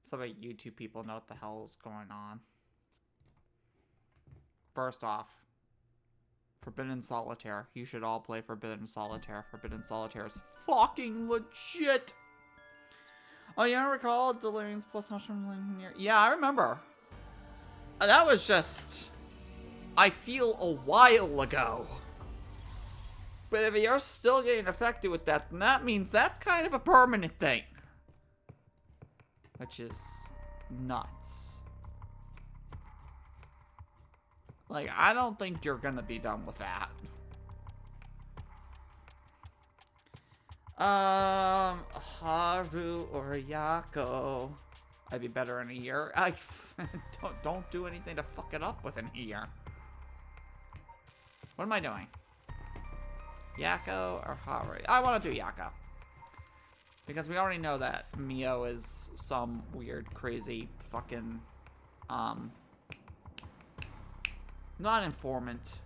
Some of you two people know what the hell's going on. First off, Forbidden Solitaire. You should all play Forbidden Solitaire. Forbidden Solitaire is fucking legit. Oh, you don't recall Delirium's plus mushroom here? Yeah, I remember. That was just, I feel, a while ago. But if you're still getting affected with that, then that means that's kind of a permanent thing. Which is nuts. Like, I don't think you're gonna be done with that. Haru or Yako. I'd be better in a year. I don't do anything to fuck it up within a year. What am I doing? Yako or Haru? I want to do Yako. Because we already know that Mio is some weird, crazy, fucking, not informant.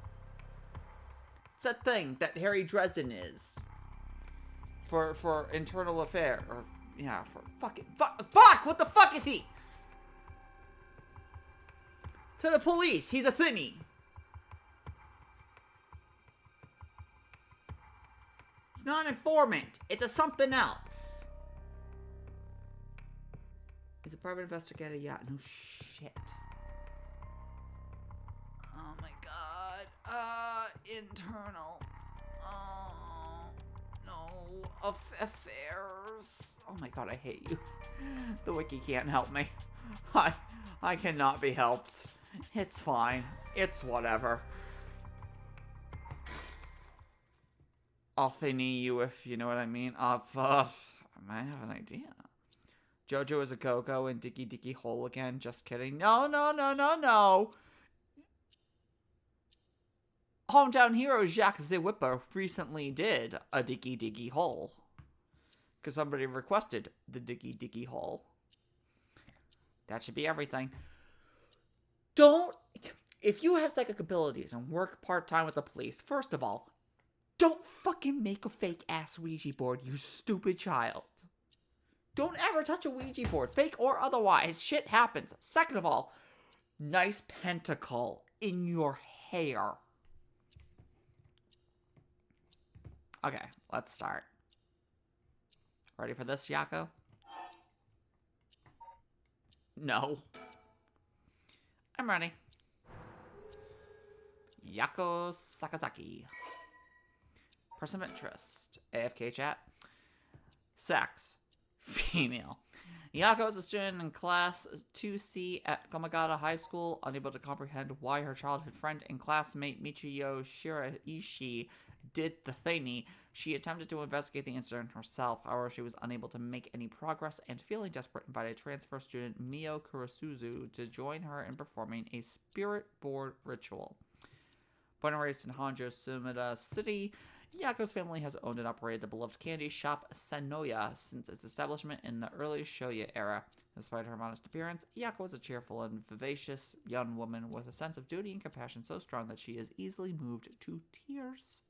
It's that thing that Harry Dresden is. For internal affair, or, yeah, for fucking, fuck, what the fuck is he? To the police, he's a thinny. It's not an informant, it's a something else. He's a private investigator, yeah, no shit. Oh my god, internal. Affairs. Oh my god, I hate you. The wiki can't help me. I cannot be helped. It's fine. It's whatever. I'll thinny you if you know what I mean. I might have an idea. Jojo is a go-go and Dicky Dicky Hole again. Just kidding. No. Hometown hero Jacques the Whipper recently did a Diggy Diggy Hole. Because somebody requested the Diggy Diggy Hole. That should be everything. If you have psychic abilities and work part-time with the police, first of all, don't fucking make a fake-ass Ouija board, you stupid child. Don't ever touch a Ouija board, fake or otherwise. Shit happens. Second of all, nice pentacle in your hair. Okay, let's start. Ready for this, Yako? No. I'm ready. Yako Sakazaki. Person of interest. AFK chat. Sex. Female. Yako is a student in class 2C at Komagata High School, unable to comprehend why her childhood friend and classmate Michiyo Shiraishi did the thingy. She attempted to investigate the incident herself, however she was unable to make any progress and, feeling desperate, invited transfer student Mio Kurasuzu to join her in performing a spirit board ritual. Born and raised in Honjo, Sumida City, Yako's family has owned and operated the beloved candy shop Sanoya since its establishment in the early Shoya era. Despite her modest appearance, Yako is a cheerful and vivacious young woman with a sense of duty and compassion so strong that she is easily moved to tears.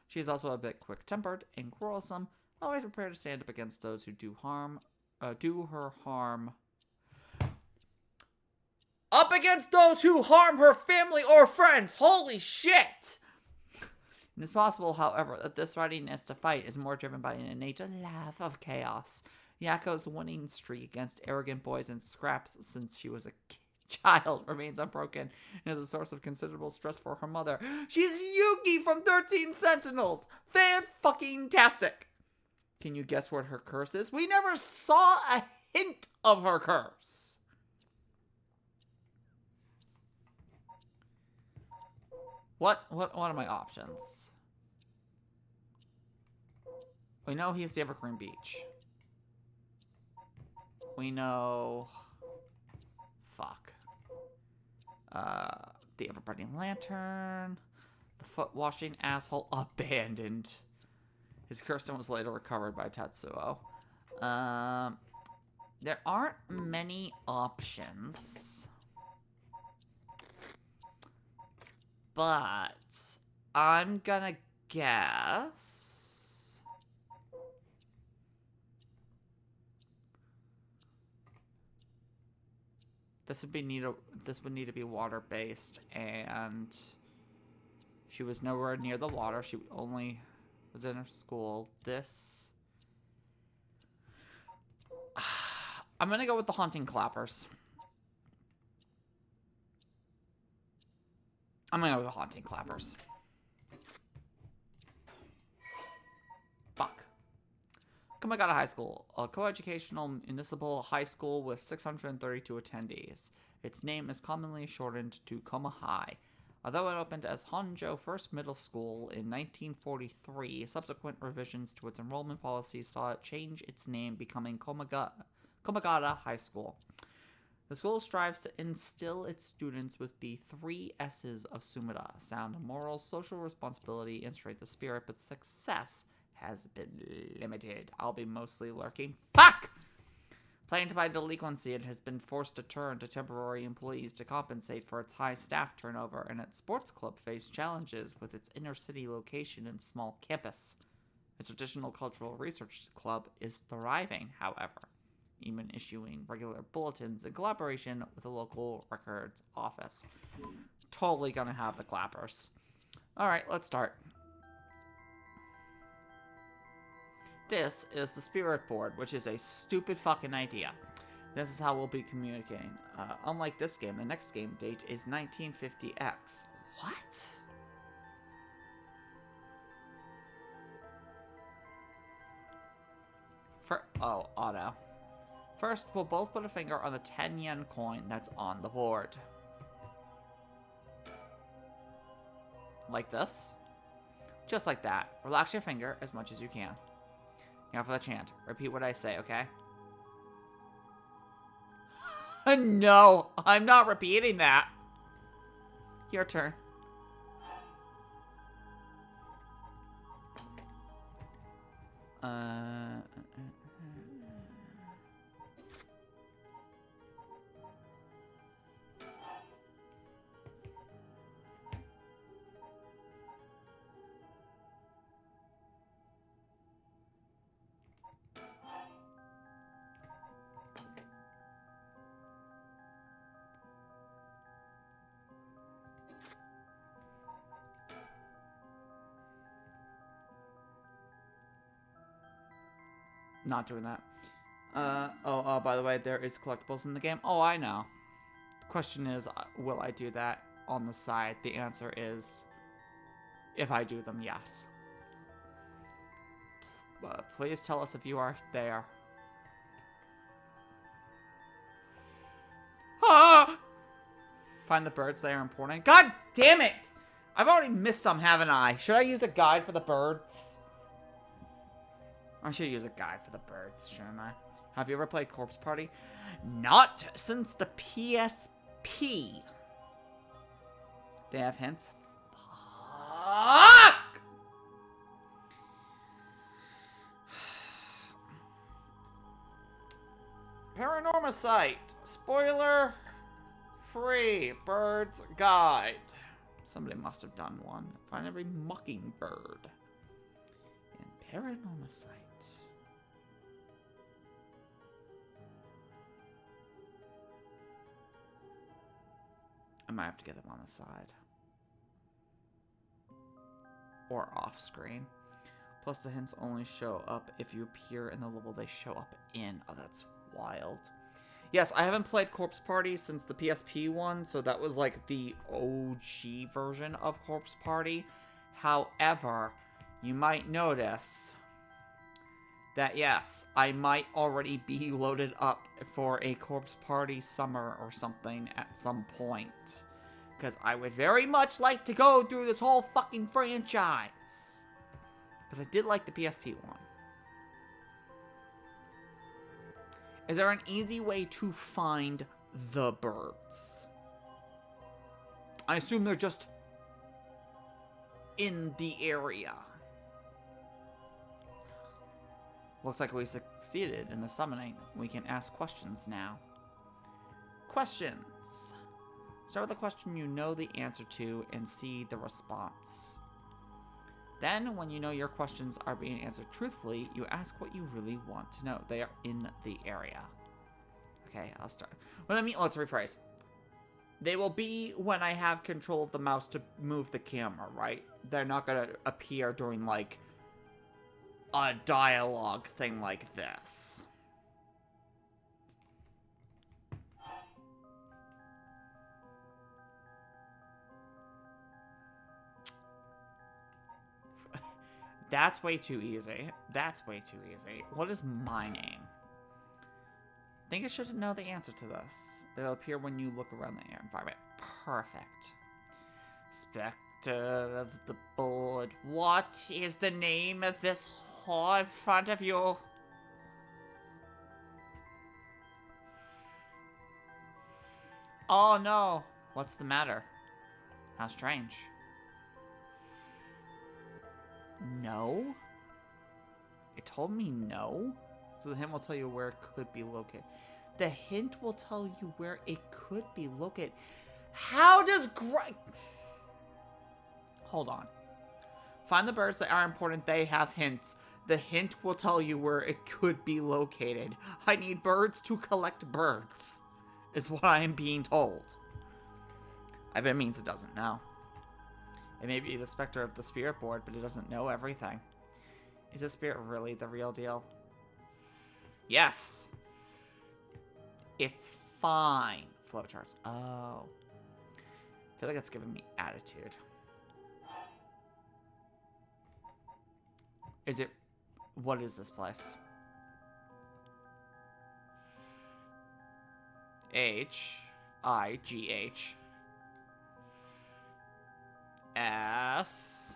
She is also a bit quick-tempered and quarrelsome, always prepared to stand up against those who do her harm. Up against those who harm her family or friends! Holy shit! It is possible, however, that this readiness to fight is more driven by an innate love of chaos. Yako's winning streak against arrogant boys and scraps since she was a child remains unbroken and is a source of considerable stress for her mother. She's Yuki from 13 Sentinels! Fan-fucking-tastic! Can you guess what her curse is? We never saw a hint of her curse! What are my options? We know he's the Evergreen Beach. We know... Fuck. The Ever-Burning Lantern. The foot-washing asshole abandoned. His curse was later recovered by Tatsuo. There aren't many options. But I'm gonna guess This would need to be water-based, and she was nowhere near the water. She only was in her school. This... I'm gonna go with the haunting clappers. I'm gonna go with the haunting clappers. Fuck. Komagata High School, a coeducational municipal high school with 632 attendees. Its name is commonly shortened to Koma High. Although it opened as Honjo First Middle School in 1943, subsequent revisions to its enrollment policy saw it change its name, becoming Komagata High School. The school strives to instill its students with the 3 S's of Sumida: sound morals, social responsibility, and strength of spirit, but success has been limited. I'll be mostly lurking. Fuck! Plagued by delinquency, it has been forced to turn to temporary employees to compensate for its high staff turnover, and its sports club faced challenges with its inner-city location and small campus. Its traditional cultural research club is thriving, however, even issuing regular bulletins in collaboration with a local records office. Totally gonna have the clappers. Alright, let's start. This is the spirit board, which is a stupid fucking idea. This is how we'll be communicating. Unlike this game, the next game date is 1950X. What? Oh, auto. First, we'll both put a finger on the 10 yen coin that's on the board. Like this. Just like that. Relax your finger as much as you can. Now for the chant. Repeat what I say, okay? No, I'm not repeating that. Your turn. Not doing that. By the way, there is collectibles in the game. Oh, I know. The question is, will I do that on the side? The answer is, if I do them, yes. Please tell us if you are there. Ah! Find the birds, they are important. God damn it! I've already missed some, haven't I? Should I use a guide for the birds? I should use a guide for the birds, shouldn't I? Have you ever played Corpse Party? Not since the PSP. They have hints? Fuck! Paranormasight. Spoiler free. Birds guide. Somebody must have done one. Find every mockingbird in Paranormasight. I might have to get them on the side. Or off screen. Plus the hints only show up if you appear in the level they show up in. Oh, that's wild. Yes, I haven't played Corpse Party since the PSP one, so that was like the OG version of Corpse Party. However, you might notice that yes, I might already be loaded up for a Corpse Party summer or something at some point. Because I would very much like to go through this whole fucking franchise. Because I did like the PSP one. Is there an easy way to find the birds? I assume they're just in the area. Looks like we succeeded in the summoning. We can ask questions now. Questions. Start with a question you know the answer to and see the response. Then, when you know your questions are being answered truthfully, you ask what you really want to know. They are in the area. Okay, I'll start. What I mean, let's rephrase. They will be when I have control of the mouse to move the camera, right? They're not gonna appear during, like, a dialogue thing like this. That's way too easy. That's way too easy. What is my name? I think I should know the answer to this. It'll appear when you look around the environment. Perfect. Spectre of the board. What is the name of this hall in front of you? Oh no. What's the matter? How strange. No? It told me no? So the hint will tell you where it could be located. The hint will tell you where it could be located. How does Hold on. Find the birds that are important. They have hints. The hint will tell you where it could be located. I need birds to collect birds, is what I am being told. I bet it means it doesn't know. It may be the specter of the spirit board, but it doesn't know everything. Is the spirit really the real deal? Yes. It's fine. Flowcharts. Oh. I feel like it's giving me attitude. Is it... What is this place? H-I-G-H. S-C-H-O-O-L.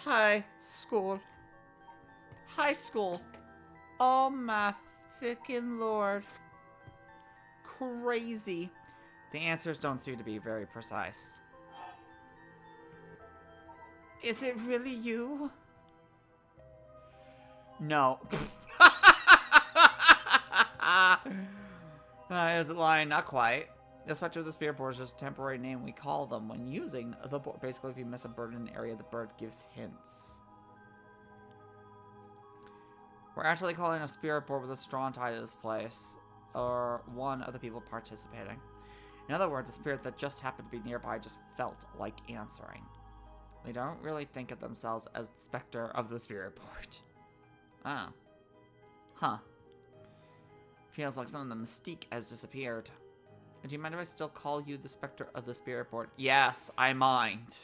High school. High school. Oh my freaking lord. Crazy. The answers don't seem to be very precise. Is it really you? No. Is it lying? Not quite. The specter of the spirit board is just a temporary name we call them when using the board. Basically, if you miss a bird in an area, the bird gives hints. We're actually calling a spirit board with a strong tie to this place, or one of the people participating. In other words, a spirit that just happened to be nearby just felt like answering. They don't really think of themselves as the specter of the spirit board. Oh. Huh. Feels like some of the mystique has disappeared. Do you mind if I still call you the specter of the spirit board? Yes, I mind.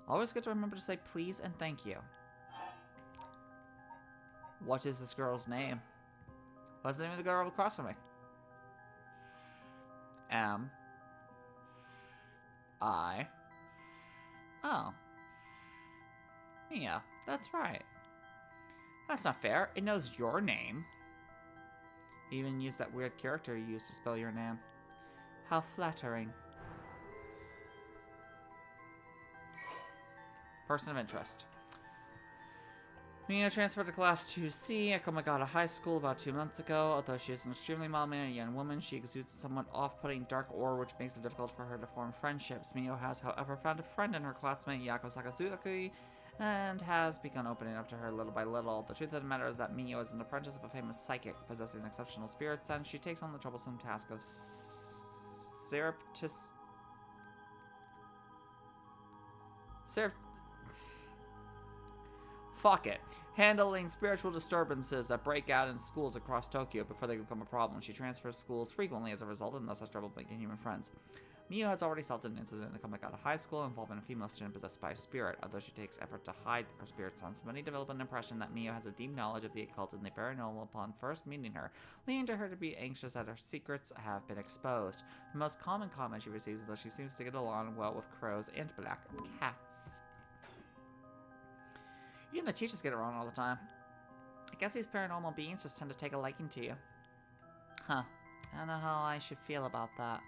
Always good to remember to say please and thank you. What is this girl's name? What's the name of the girl across from me? M-I. Oh. Yeah, that's right. That's not fair. It knows your name. You even used that weird character you used to spell your name. How flattering. Person of interest. Mia transferred to Class 2C at Komagata High School about 2 months ago. Although she is an extremely mild-mannered young woman, she exudes a somewhat off-putting dark aura, which makes it difficult for her to form friendships. Mio has, however, found a friend in her classmate Yako Sakazuki, and has begun opening up to her little by little. The truth of the matter is that Mio is an apprentice of a famous psychic, possessing an exceptional spirit sense. She takes on the troublesome task of Fuck it. Handling spiritual disturbances that break out in schools across Tokyo before they become a problem. She transfers schools frequently as a result and thus has trouble making human friends. Mio has already solved an incident in Komagata High School involving a female student possessed by a spirit. Although she takes effort to hide her spirit sense, many develop an impression that Mio has a deep knowledge of the occult and the paranormal upon first meeting her, leading to her to be anxious that her secrets have been exposed. The most common comment she receives is that she seems to get along well with crows and black cats. Even the teachers get it wrong all the time. I guess these paranormal beings just tend to take a liking to you. Huh. I don't know how I should feel about that.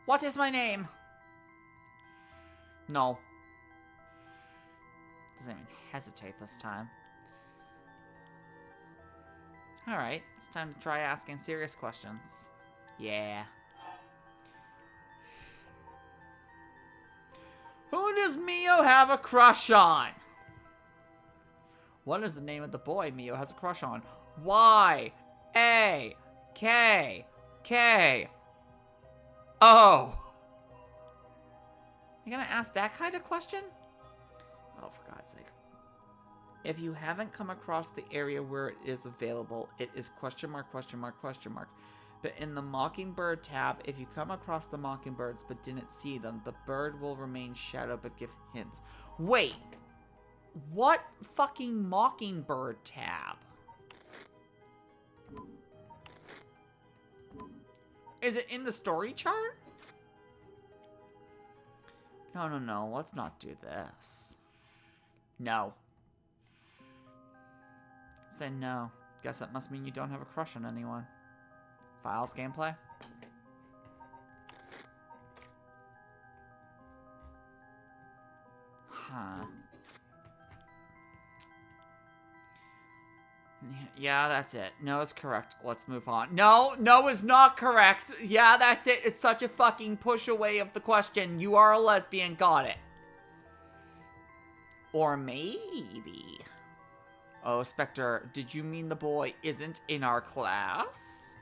What is my name? No. Doesn't even hesitate this time. Alright, it's time to try asking serious questions. Yeah. Who does Mio have a crush on? What is the name of the boy Mio has a crush on? Y A K K O. You gonna ask that kind of question? Oh, for God's sake. If you haven't come across the area where it is available, it is question mark, question mark, question mark. But in the Mockingbird tab, if you come across the Mockingbirds but didn't see them, the bird will remain shadow but give hints. Wait! What fucking Mockingbird tab? Is it in the story chart? No, no, no. Let's not do this. No. Say no. Guess that must mean you don't have a crush on anyone. Files gameplay? Huh. Yeah, that's it. No is correct. Let's move on. No, no is not correct. Yeah, that's it. It's such a fucking push away of the question. You are a lesbian. Got it. Or maybe. Oh, Spectre, did you mean the boy isn't in our class?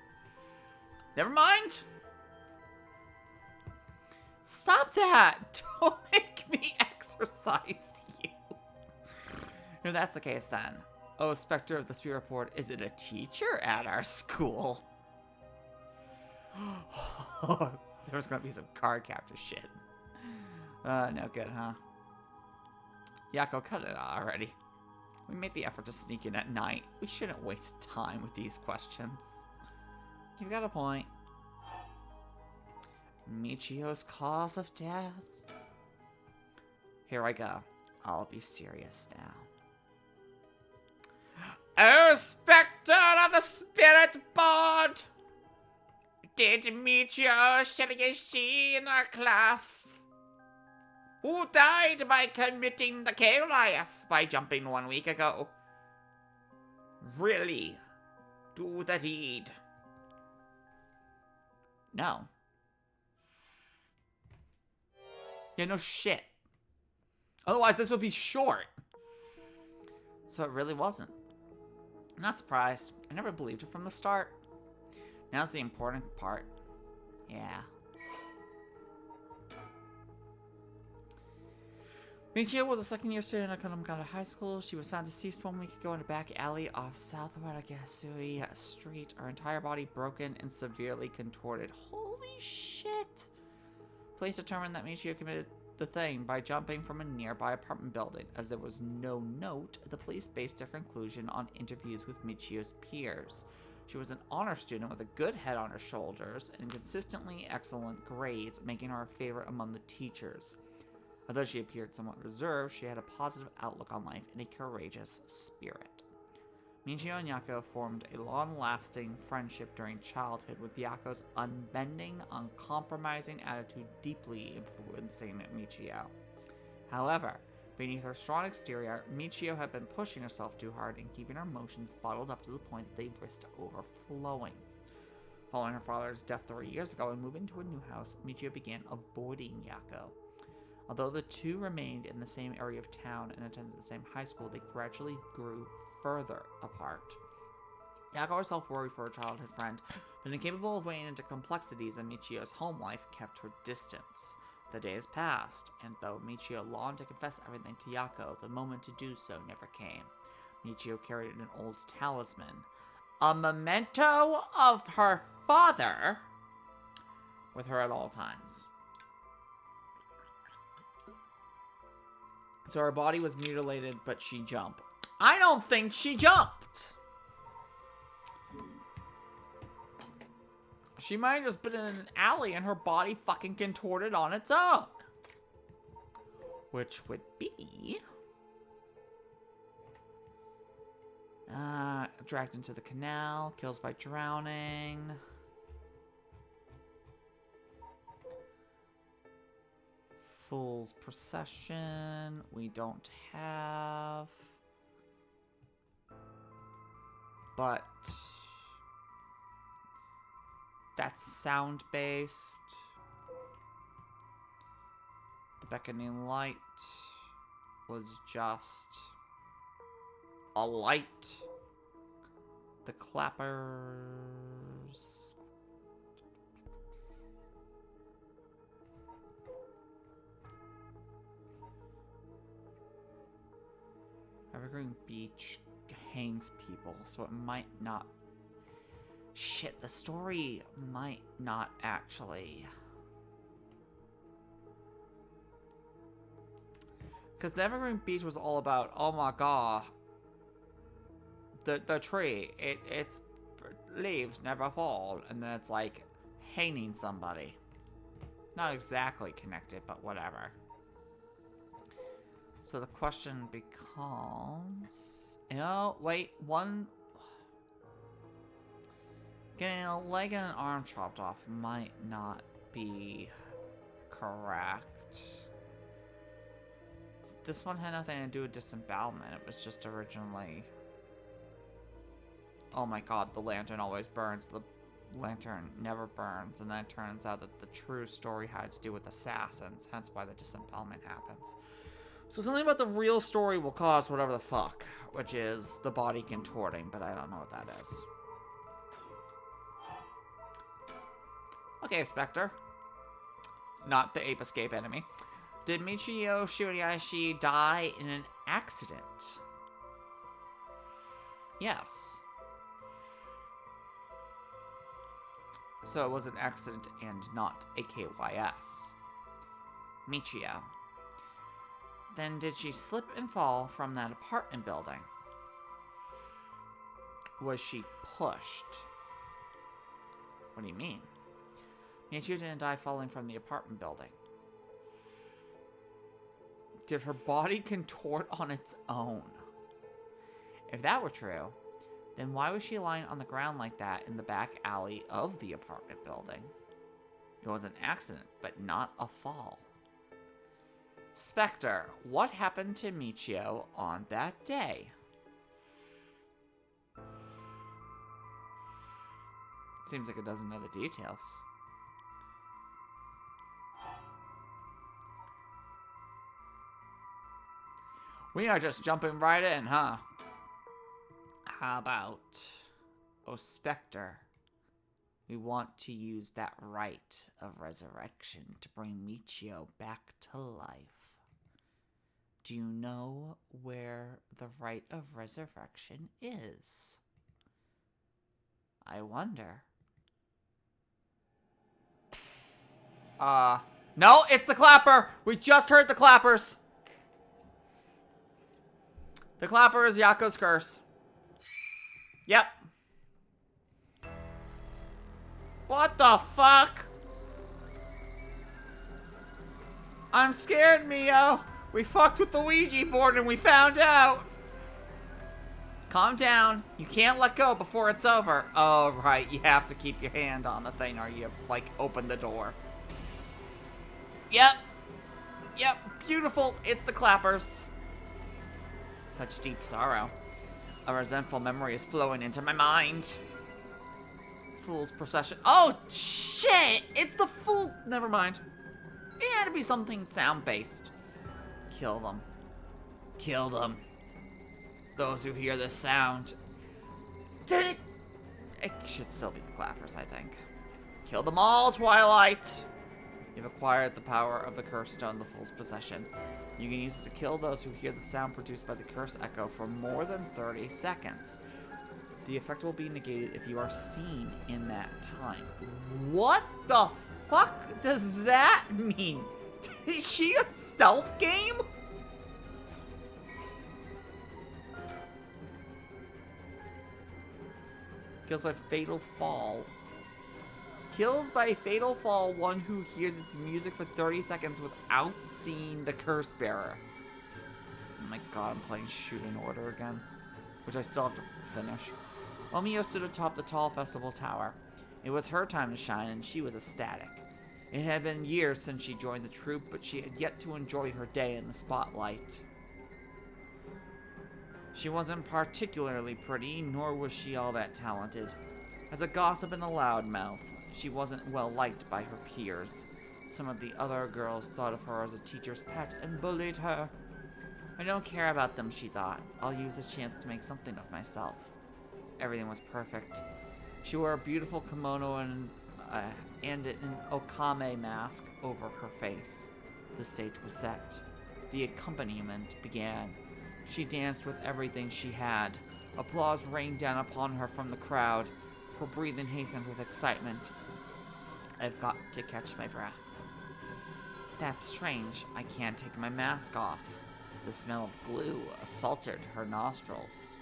Never mind. Stop that. Don't make me exercise you. If that's the case, then. Oh, Spectre of the Spirit Report, is it a teacher at our school? There's gonna be some card capture shit. No good, huh? Yako, cut it out already. We made the effort to sneak in at night. We shouldn't waste time with these questions. You've got a point. Michio's cause of death. Here I go. I'll be serious now. Oh, Spectre of the Spirit Board! Did Michio Shiraishi in our class? Who died by committing the K-Lias by jumping 1 week ago? Really? Do the deed. No. Yeah, no shit. Otherwise, this would be short. So it really wasn't. I'm not surprised. I never believed it from the start. Now's the important part. Yeah. Michio was a second-year student at Konamgata High School. She was found deceased 1 week ago in a back alley off South Waragasui Street. Her entire body broken and severely contorted. Holy shit! Police determined that Michio committed the thing by jumping from a nearby apartment building. As there was no note, the police based their conclusion on interviews with Michio's peers. She was an honor student with a good head on her shoulders and consistently excellent grades, making her a favorite among the teachers. Although she appeared somewhat reserved, she had a positive outlook on life and a courageous spirit. Michio and Yako formed a long-lasting friendship during childhood, with Yako's unbending, uncompromising attitude deeply influencing Michio. However, beneath her strong exterior, Michio had been pushing herself too hard and keeping her emotions bottled up to the point that they risked overflowing. Following her father's death 3 years ago and moving to a new house, Michio began avoiding Yako. Although the two remained in the same area of town and attended the same high school, they gradually grew further apart. Yako herself worried for her childhood friend, but incapable of wading into complexities in Michio's home life, kept her distance. The days passed, and though Michio longed to confess everything to Yako, the moment to do so never came. Michio carried an old talisman, a memento of her father, with her at all times. So her body was mutilated, but she jumped. I don't think she jumped. She might have just been in an alley and her body fucking contorted on its own. Which would be... dragged into the canal, kills by drowning. Fool's Procession, we don't have. But that's sound-based. The beckoning light was just a light. The clappers. Evergreen Beach hangs people, so it might not... Shit, the story might not actually... Because the Evergreen Beach was all about, oh my god, the tree, its leaves never fall, and then it's like hanging somebody. Not exactly connected, but whatever. So the question becomes, wait, one, getting a leg and an arm chopped off might not be correct. This one had nothing to do with disembowelment. It was just originally... Oh my god, the lantern always burns. The lantern never burns. And then it turns out that the true story had to do with assassins. Hence why the disembowelment happens. So something about the real story will cause whatever the fuck. Which is the body contorting. But I don't know what that is. Okay, Spectre. Not the ape escape enemy. Did Michio Shuriashi die in an accident? Yes. So it was an accident and not a KYS. Michio. Then did she slip and fall from that apartment building? Was she pushed? What do you mean? Michio didn't die falling from the apartment building. Did her body contort on its own? If that were true, then why was she lying on the ground like that in the back alley of the apartment building? It was an accident, but not a fall. Spectre, what happened to Michio on that day? Seems like it doesn't know the details. We are just jumping right in, huh? How about... Oh, Spectre. We want to use that rite of resurrection to bring Michio back to life. Do you know where the rite of resurrection is? I wonder. No, it's the clapper! We just heard the clappers! The clapper is Yako's curse. Yep. What the fuck? I'm scared, Mio. We fucked with the Ouija board and we found out. Calm down. You can't let go before it's over. Oh, right. You have to keep your hand on the thing or you, like, open the door. Yep. Yep. Beautiful. It's the clappers. Such deep sorrow. A resentful memory is flowing into my mind. Fool's procession. Oh, shit! It's the fool. Never mind. It had to be something sound-based. Kill them. Kill them. Those who hear this sound. Did it? It should still be the clappers, I think. Kill them all, Twilight. You've acquired the power of the curse stone, the Fool's Possession. You can use it to kill those who hear the sound produced by the curse echo for more than 30 seconds. The effect will be negated if you are seen in that time. What the fuck does that mean? Is she a stealth game? Kills by fatal fall. Kills by fatal fall one who hears its music for 30 seconds without seeing the curse bearer. Oh my god, I'm playing Shoot in Order again. Which I still have to finish. Omio stood atop the tall festival tower. It was her time to shine and she was ecstatic. It had been years since she joined the troupe, but she had yet to enjoy her day in the spotlight. She wasn't particularly pretty, nor was she all that talented. As a gossip and a loudmouth, she wasn't well liked by her peers. Some of the other girls thought of her as a teacher's pet and bullied her. I don't care about them, she thought. I'll use this chance to make something of myself. Everything was perfect. She wore a beautiful kimono and an okame mask over her face. The stage was set. The accompaniment began. She danced with everything she had. Applause rained down upon her from the crowd. Her breathing hastened with excitement. I've got to catch my breath. That's strange. I can't take my mask off. The smell of glue assaulted her nostrils.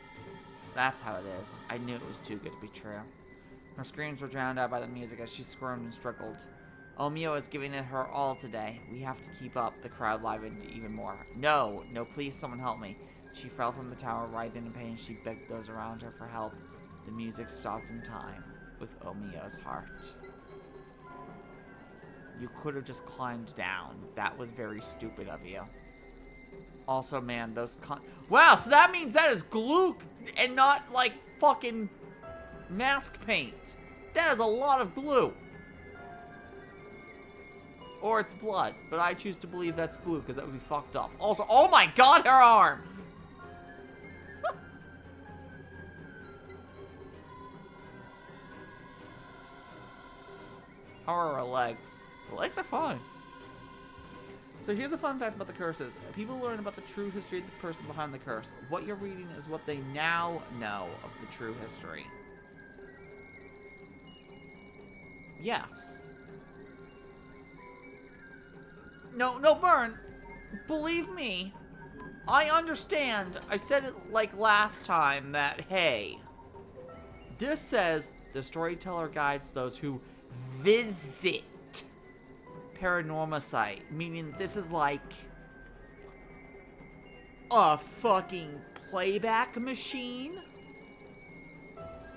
So that's how it is. I knew it was too good to be true. Her screams were drowned out by the music as she squirmed and struggled. Omio is giving it her all today. We have to keep up. The crowd livened even more. No, please, someone help me. She fell from the tower, writhing in pain. She begged those around her for help. The music stopped in time with Omio's heart. You could have just climbed down. That was very stupid of you. Also, man, those wow, so that means that is glue and not, like, fucking mask paint. That is a lot of glue. Or it's blood, but I choose to believe that's glue because that would be fucked up. Also, oh my god, her arm! How are her legs? The legs are fine. So here's a fun fact about the curses. People learn about the true history of the person behind the curse. What you're reading is what they now know of the true history. Yes. No, Burn. Believe me, I understand. I said it like last time that, hey, this says the storyteller guides those who visit Paranormasight, meaning this is like a fucking playback machine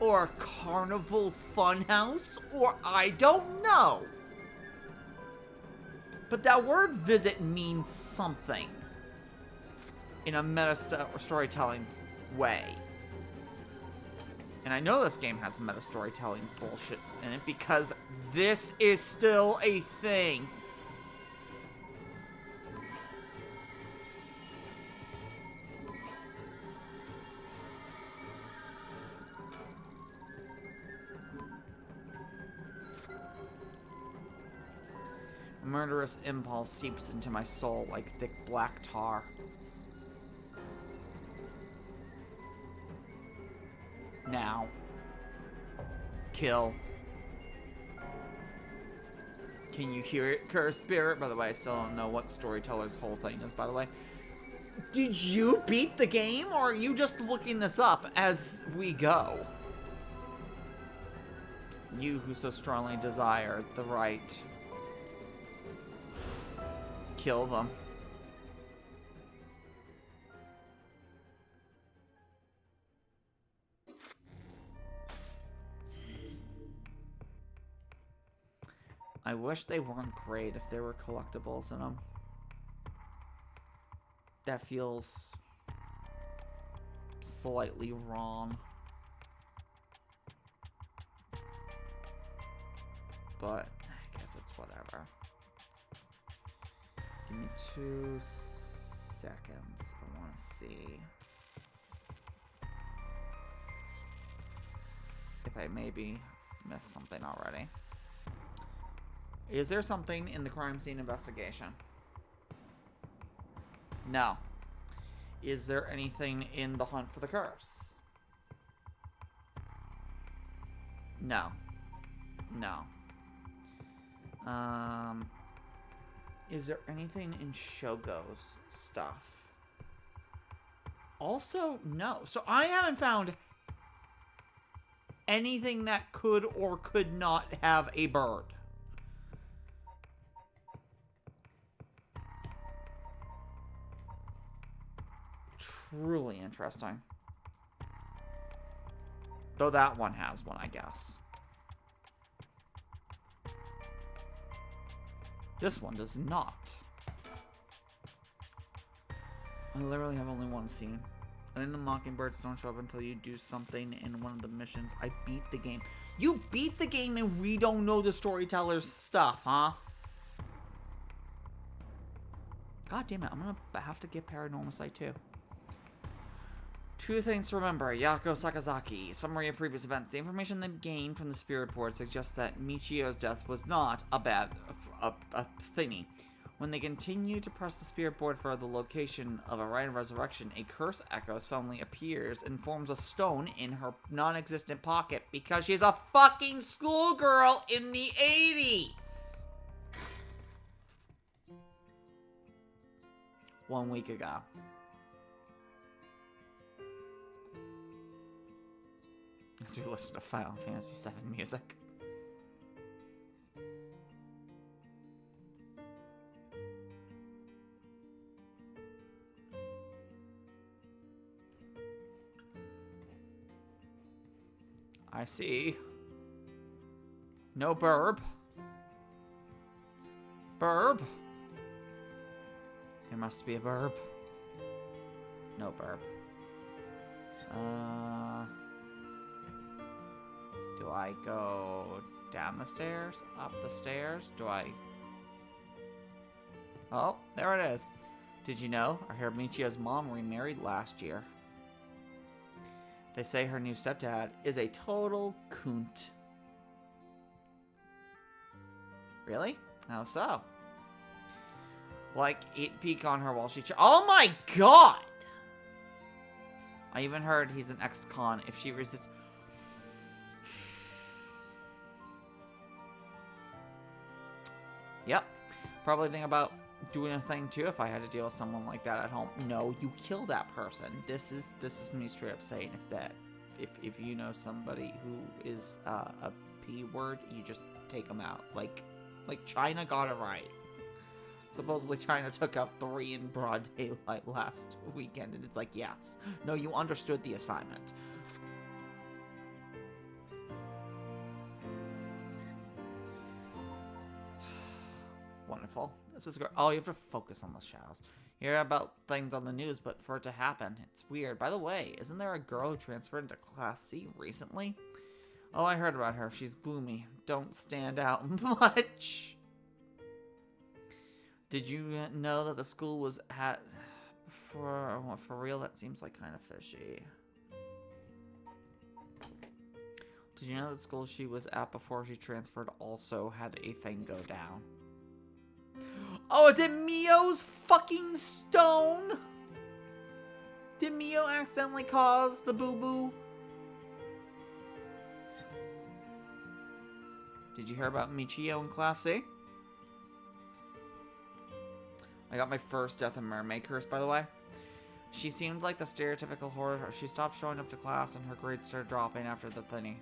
or a carnival funhouse, or I don't know. But that word visit means something in a meta storytelling way. And I know this game has meta storytelling bullshit in it because this is still a thing. A murderous impulse seeps into my soul like thick black tar. Now. Kill. Can you hear it, Cursed Spirit? By the way, I still don't know what Storyteller's whole thing is, by the way. Did you beat the game, or are you just looking this up as we go? You who so strongly desire the right. Kill them. I wish they weren't great if there were collectibles in them. That feels slightly wrong. But I guess it's whatever. Give me 2 seconds. I want to see if I maybe missed something already. Is there something in the crime scene investigation? No. Is there anything in the hunt for the curse? No. No. Is there anything in Shogo's stuff? Also, no. So I haven't found anything that could or could not have a bird. Truly interesting. Though that one has one, I guess. This one does not. I literally have only one scene. And the Mockingbirds don't show up until you do something in one of the missions. I beat the game. You beat the game and we don't know the storyteller's stuff, huh? God damn it, I'm gonna have to get Paranormasight too. 2 things to remember. Yako Sakazaki. Summary of previous events. The information they gained from the spirit board suggests that Michio's death was not a thingy. When they continue to press the spirit board for the location of a rite of resurrection, a curse echo suddenly appears and forms a stone in her non-existent pocket because she's a fucking schoolgirl in the 80s! 1 week ago. As we listen to Final Fantasy VII music. I see. No burb. Burb. There must be a burb. No burb. Do I go down the stairs? Up the stairs? Do I... Oh, there it is. Did you know? I heard Michio's mom remarried last year. They say her new stepdad is a total coont. Really? How so? Like, he'd peek on her while she... Oh my god! I even heard he's an ex-con. If she resists... Yep. Probably think about doing a thing too if I had to deal with someone like that at home. No, you kill that person. This is me straight up saying if you know somebody who is a P word, you just take them out. Like China got it right. Supposedly China took out 3 in broad daylight last weekend, and it's like, yes. No, you understood the assignment. Wonderful. This is great. Oh, you have to focus on the shadows. You hear about things on the news, but for it to happen, it's weird. By the way, isn't there a girl who transferred into Class C recently? Oh, I heard about her. She's gloomy. Don't stand out much. Did you know that the school was at... For real, that seems like kind of fishy. Did you know that the school she was at before she transferred also had a thing go down? Oh, is it Mio's fucking stone? Did Mio accidentally cause the boo-boo? Did you hear about Michio in Class C? I got my first Death and Mermaid curse, by the way. She seemed like the stereotypical horror. She stopped showing up to class and her grades started dropping after the thingy.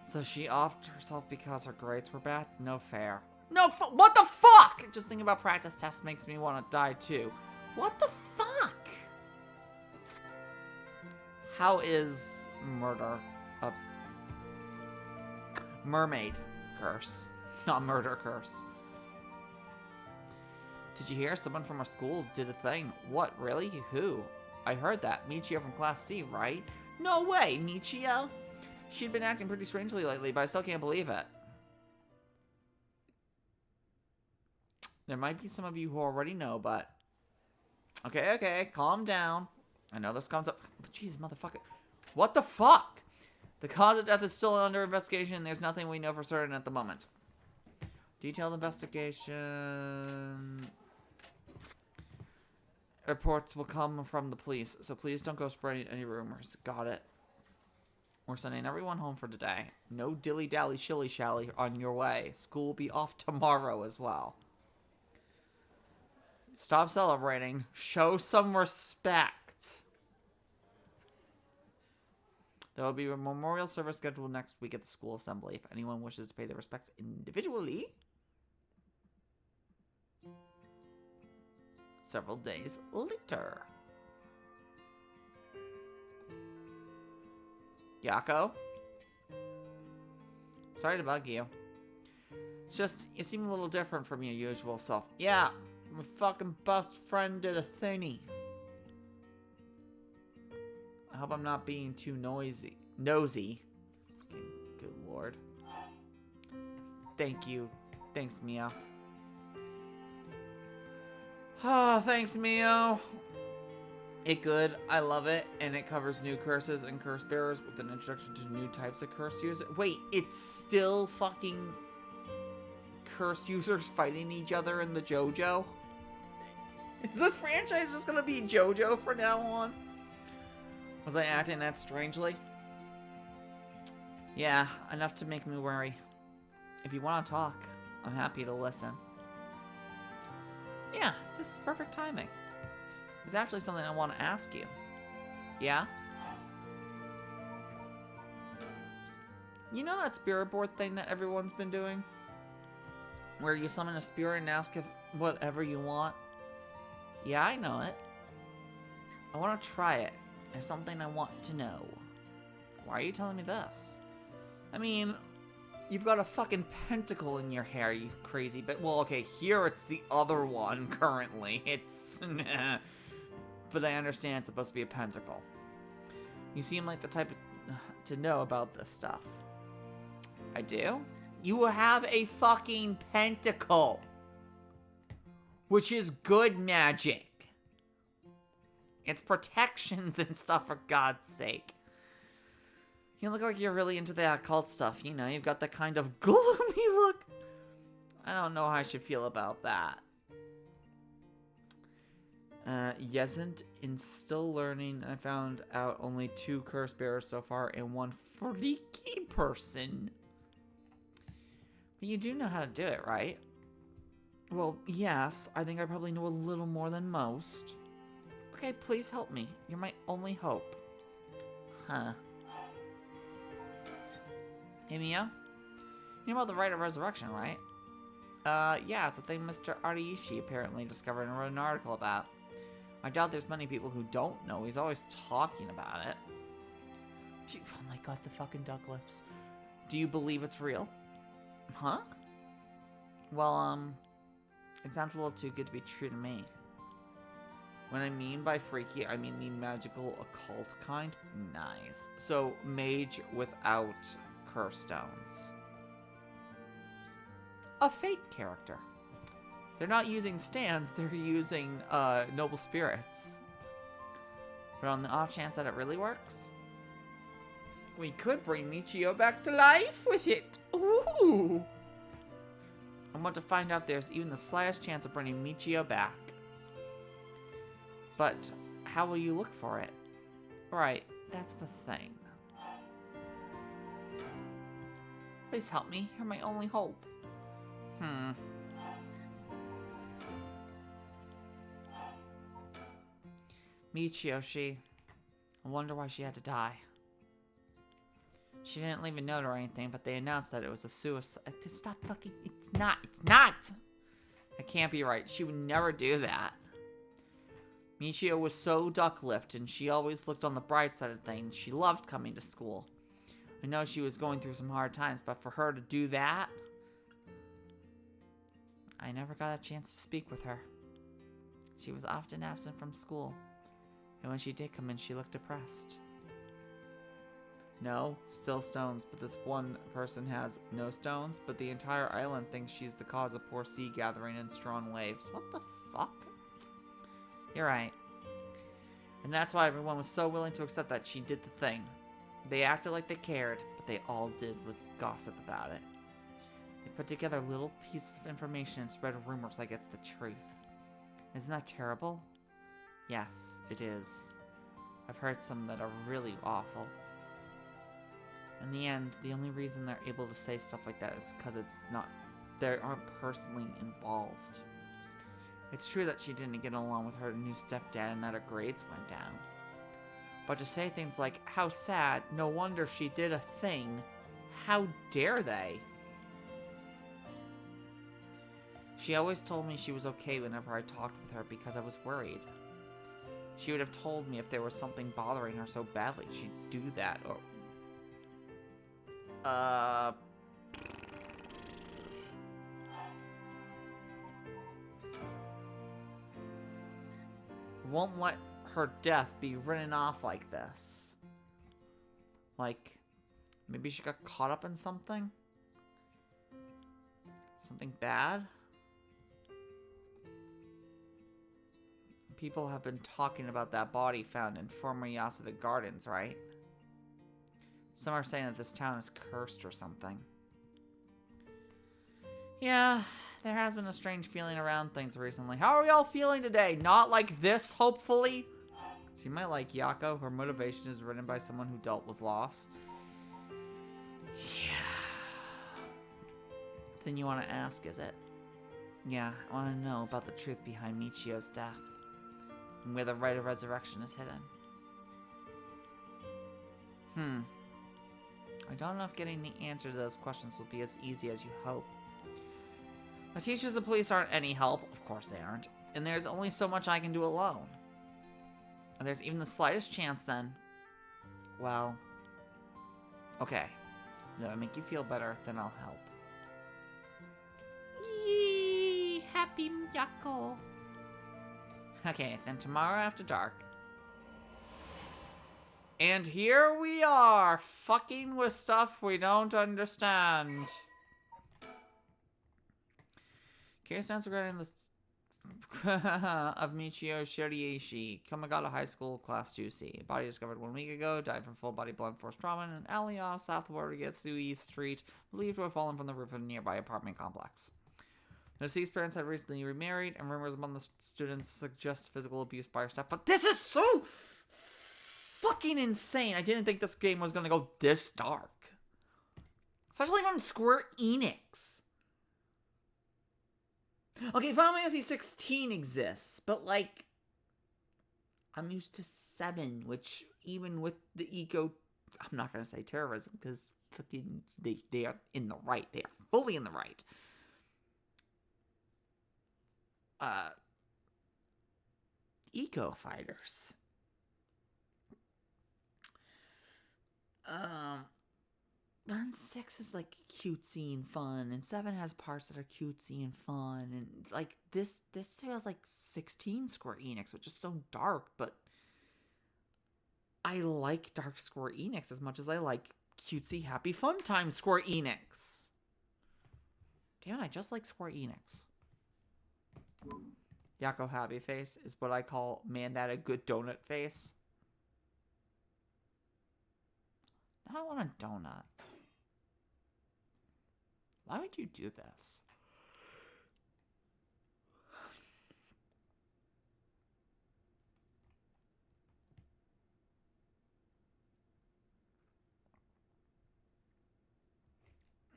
So she offed herself because her grades were bad? No fair. No, what the fuck? Just thinking about practice tests makes me want to die too. What the fuck? How is murder a mermaid curse, not murder curse? Did you hear someone from our school did a thing? What, really? Who? I heard that. Michio from Class C, right? No way, Michio. She'd been acting pretty strangely lately, but I still can't believe it. There might be some of you who already know, but... Okay, calm down. I know this comes up... But jeez, motherfucker. What the fuck? The cause of death is still under investigation, and there's nothing we know for certain at the moment. Detailed investigation... Reports will come from the police, so please don't go spreading any rumors. Got it. We're sending everyone home for today. No dilly-dally shilly-shally on your way. School will be off tomorrow as well. Stop celebrating. Show some respect. There will be a memorial service scheduled next week at the school assembly. If anyone wishes to pay their respects individually. Several days later. Yako? Sorry to bug you. It's just, you seem a little different from your usual self. Yeah, my fucking best friend did a thingy. hope I'm not being too nosy. Okay, good lord. Thank you. Thanks, Mio. Oh, thanks, Mio. It good. I love it. And it covers new curses and curse bearers with an introduction to new types of curse users. Wait, it's still fucking curse users fighting each other in the JoJo? Is this franchise just gonna be JoJo from now on? Was I acting that strangely? Yeah, enough to make me worry. If you want to talk, I'm happy to listen. Yeah, this is perfect timing. There's actually something I want to ask you. Yeah? You know that spirit board thing that everyone's been doing? Where you summon a spirit and ask if whatever you want? Yeah, I know it. I want to try it. There's something I want to know. Why are you telling me this? I mean, you've got a fucking pentacle in your hair, you crazy bit. Well, okay, here it's the other one currently. It's... but I understand it's supposed to be a pentacle. You seem like the type to know about this stuff. I do? You have a fucking pentacle. Which is good magic. It's protections and stuff, for God's sake. You look like you're really into the occult stuff. You know, you've got that kind of gloomy look. I don't know how I should feel about that. Yesn't in still learning. I found out only 2 curse bearers so far and 1 freaky person. But you do know how to do it, right? Well, yes. I think I probably know a little more than most. Okay, please help me. You're my only hope. Huh. Hey, Mio? You know about the Rite of Resurrection, right? Yeah, it's a thing Mr. Ariishi apparently discovered and wrote an article about. I doubt there's many people who don't know. He's always talking about it. Oh my god, the fucking duck lips. Do you believe it's real? Huh? Well, it sounds a little too good to be true to me. When I mean by freaky, I mean the magical occult kind. Nice. So, mage without curse stones. A fake character. They're not using stands, they're using noble spirits. But on the off chance that it really works, we could bring Michio back to life with it. Ooh! I want to find out if there's even the slightest chance of bringing Michio back. But how will you look for it? Right, that's the thing. Please help me. You're my only hope. Michio, I wonder why she had to die. She didn't leave a note or anything, but they announced that it was a suicide. Stop fucking... It's not! It can't be right. She would never do that. Michio was so duck-lipped, and she always looked on the bright side of things. She loved coming to school. I know she was going through some hard times, but for her to do that... I never got a chance to speak with her. She was often absent from school, and when she did come in, she looked depressed. No, still stones, but this one person has no stones, but the entire island thinks she's the cause of poor sea gathering and strong waves. What the fuck? You're right. And that's why everyone was so willing to accept that she did the thing. They acted like they cared, but they all did was gossip about it. They put together little pieces of information and spread rumors like it's the truth. Isn't that terrible? Yes, it is. I've heard some that are really awful. In the end, the only reason they're able to say stuff like that is because they aren't personally involved. It's true that she didn't get along with her new stepdad and that her grades went down. But to say things like, how sad, no wonder she did a thing, how dare they? She always told me she was okay whenever I talked with her because I was worried. She would have told me if there was something bothering her so badly, she'd do that, or... won't let her death be written off like this? Like, maybe she got caught up in something? Something bad? People have been talking about that body found in former Yasuda Gardens, right? Some are saying that this town is cursed or something. Yeah, there has been a strange feeling around things recently. How are we all feeling today? Not like this, hopefully? So you might like Yako. Her motivation is written by someone who dealt with loss. Yeah. Then you want to ask, is it? Yeah, I want to know about the truth behind Michio's death. And where the rite of resurrection is hidden. I don't know if getting the answer to those questions will be as easy as you hope. The teachers and police aren't any help. Of course they aren't. And there's only so much I can do alone. If there's even the slightest chance, then... Well... Okay. If that make you feel better, then I'll help. Yee! Happy Miyako! Okay, then tomorrow after dark. And here we are, fucking with stuff we don't understand. Case notes regarding the of Michio Shirieshi, Kamagata High School, Class 2C. Body discovered 1 week ago, died from full body blunt force trauma in an alley off South Watergate Street, believed to have fallen from the roof of a nearby apartment complex. The deceased parents had recently remarried, and rumors among the students suggest physical abuse by her staff. But this is so fucking insane. I didn't think this game was going to go this dark. Especially from Square Enix. Okay, Final Fantasy 16 exists, but like, I'm used to 7, which even with the I'm not going to say terrorism, because fucking, they are in the right. They are fully in the right. Eco fighters. Then 6 is like cutesy and fun, and 7 has parts that are cutesy and fun, and like this feels like 16 Square Enix, which is so dark, but I like dark Square Enix as much as I like cutesy happy fun time Square Enix. Damn it, I just like Square Enix. Yako happy face is what I call man that a good donut face. Now I want a donut. Why would you do this?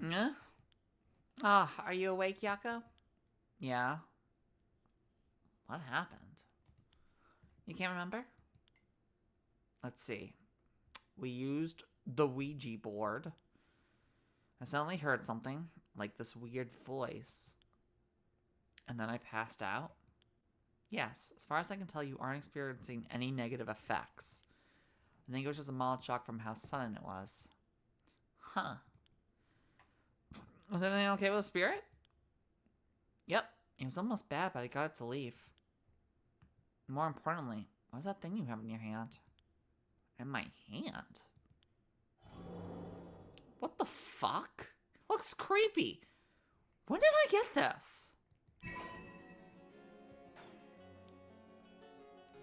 Yeah? Ah, are you awake, Yako? Yeah. What happened? You can't remember? Let's see. We used the Ouija board. I suddenly heard something, like this weird voice. And then I passed out. Yes, as far as I can tell, you aren't experiencing any negative effects. I think it was just a mild shock from how sudden it was. Huh. Was everything okay with the spirit? Yep. It was almost bad, but I got it to leave. More importantly, what is that thing you have in your hand? In my hand? What the fuck? Looks creepy. When did I get this?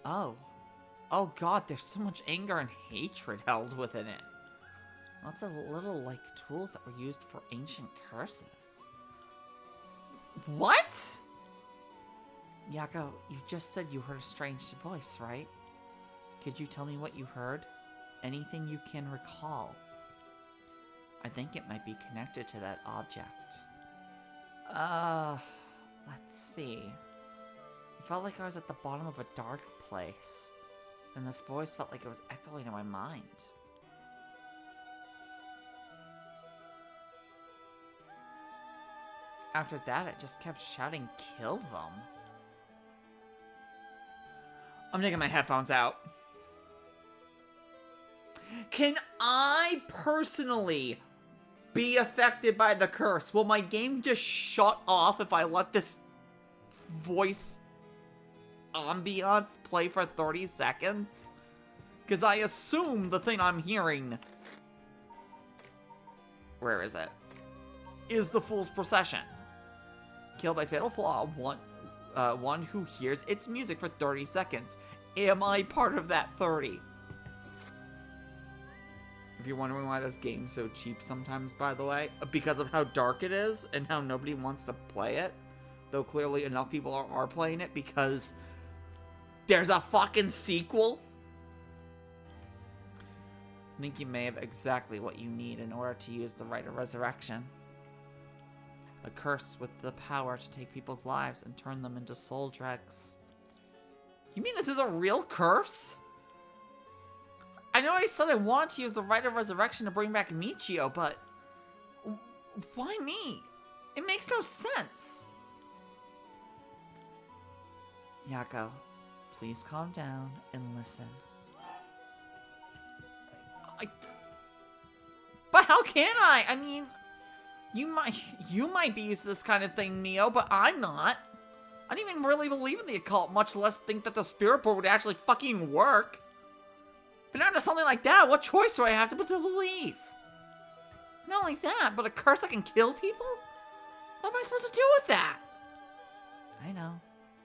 Oh. Oh god, there's so much anger and hatred held within it. Lots of little, like, tools that were used for ancient curses. What? Yako, you just said you heard a strange voice, right? Could you tell me what you heard? Anything you can recall. I think it might be connected to that object. Let's see. It felt like I was at the bottom of a dark place. And this voice felt like it was echoing in my mind. After that, it just kept shouting, "Kill them." I'm taking my headphones out. Can I personally be affected by the curse? Will my game just shut off if I let this voice ambiance play for 30 seconds? Because I assume the thing I'm hearing... Where is it? Is the Fool's Procession. Killed by Fatal Flaw, one who hears its music for 30 seconds. Am I part of that 30? If you're wondering why this game's so cheap sometimes, by the way, because of how dark it is and how nobody wants to play it. Though clearly enough people are playing it because there's a fucking sequel. I think you may have exactly what you need in order to use the Rite of Resurrection. A curse with the power to take people's lives and turn them into soul dregs. You mean this is a real curse? I know I said I want to use the Rite of Resurrection to bring back Michio, but... why me? It makes no sense. Yako, please calm down and listen. But how can I? I mean, you might be used to this kind of thing, Mio, but I'm not. I don't even really believe in the occult, much less think that the spirit board would actually fucking work. But after something like that, what choice do I have to believe? Not only that, but a curse that can kill people? What am I supposed to do with that? I know.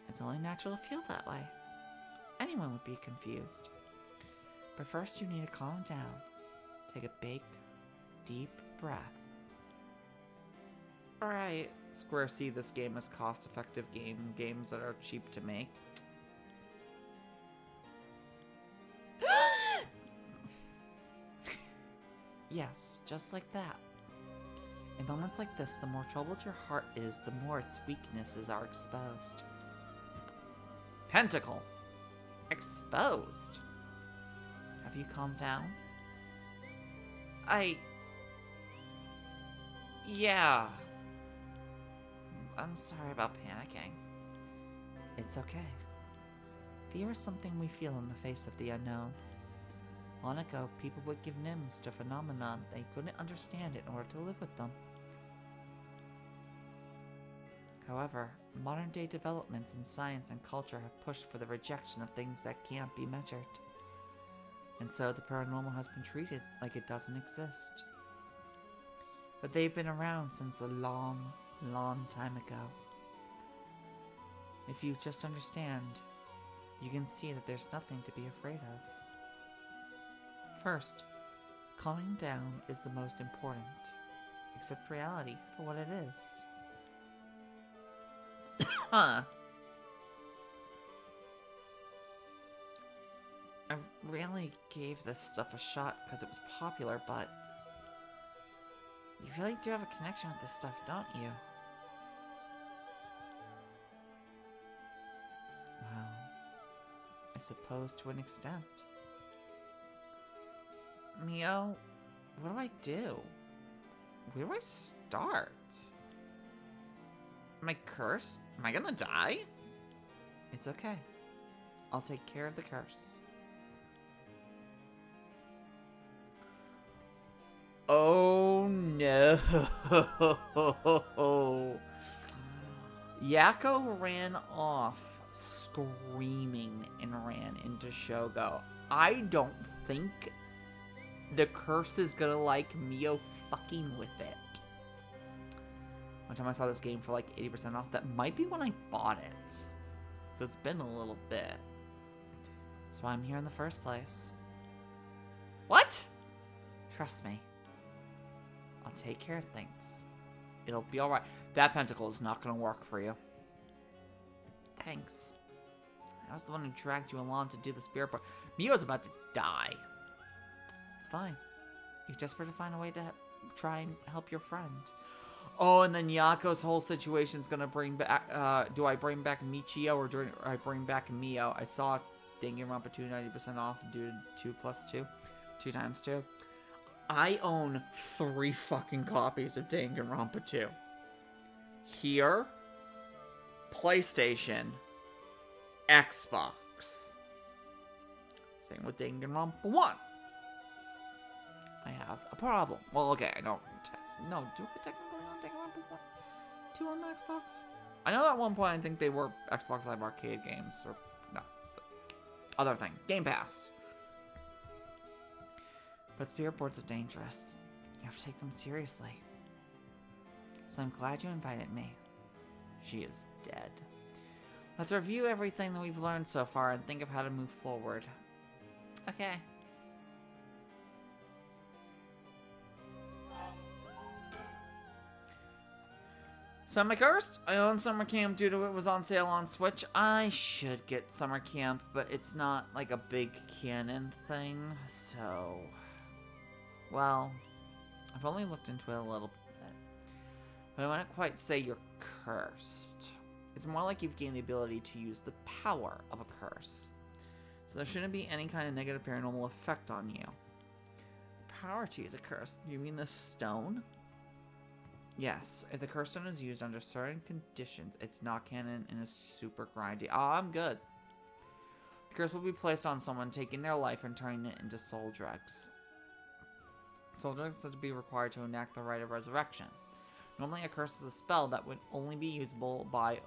It's only natural to feel that way. Anyone would be confused. But first you need to calm down. Take a big, deep breath. Alright, Square see this game as cost-effective games that are cheap to make. Yes, just like that. In moments like this, the more troubled your heart is, the more its weaknesses are exposed. Pentacle. Exposed. Have you calmed down? Yeah. I'm sorry about panicking. It's okay. Fear is something we feel in the face of the unknown. Long ago, people would give names to phenomena they couldn't understand in order to live with them. However, modern-day developments in science and culture have pushed for the rejection of things that can't be measured. And so the paranormal has been treated like it doesn't exist. But they've been around since a long, long time ago. If you just understand, you can see that there's nothing to be afraid of. First, calming down is the most important. Accept reality for what it is. Huh. I really gave this stuff a shot because it was popular, but you really do have a connection with this stuff, don't you? Well, I suppose to an extent. Mio, what do I do? Where do I start? Am I cursed? Am I gonna die? It's okay. I'll take care of the curse. Oh no. Yako ran off screaming and ran into Shogo. I don't think the curse is gonna like Mio fucking with it. One time I saw this game for like 80% off. That might be when I bought it. So it's been a little bit. That's why I'm here in the first place. What? Trust me. I'll take care of things. It'll be alright. That pentacle is not gonna work for you. Thanks. I was the one who dragged you along to do the spirit part. Mio's about to die. It's fine. You're desperate to find a way to try and help your friend. Oh, and then Yako's whole situation's gonna bring back, do I bring back Michio or do I bring back Mio? I saw Danganronpa 2 90% off due to 2+2. 2 times 2. I own 3 fucking copies of Danganronpa 2. Here, PlayStation, Xbox. Same with Danganronpa 1. I have a problem. Well, okay, I don't... No, do I technically own Danganronpa 1? 2 on the Xbox? I know at one point I think they were Xbox Live Arcade games, or Other thing. Game Pass. But spirit boards are dangerous. You have to take them seriously. So I'm glad you invited me. She is dead. Let's review everything that we've learned so far and think of how to move forward. Okay. So am I cursed? I own Summer Camp due to it was on sale on Switch. I should get Summer Camp, but it's not like a big canon thing, so... Well, I've only looked into it a little bit. But I wouldn't quite say you're cursed. It's more like you've gained the ability to use the power of a curse. So there shouldn't be any kind of negative paranormal effect on you. Power to use a curse. You mean the stone? Yes, if the curse stone is used under certain conditions, it's not canon and is super grindy. Oh, I'm good. The curse will be placed on someone, taking their life and turning it into soul dregs. Soul dregs are to be required to enact the rite of resurrection. Normally, a curse is a spell that would only be usable by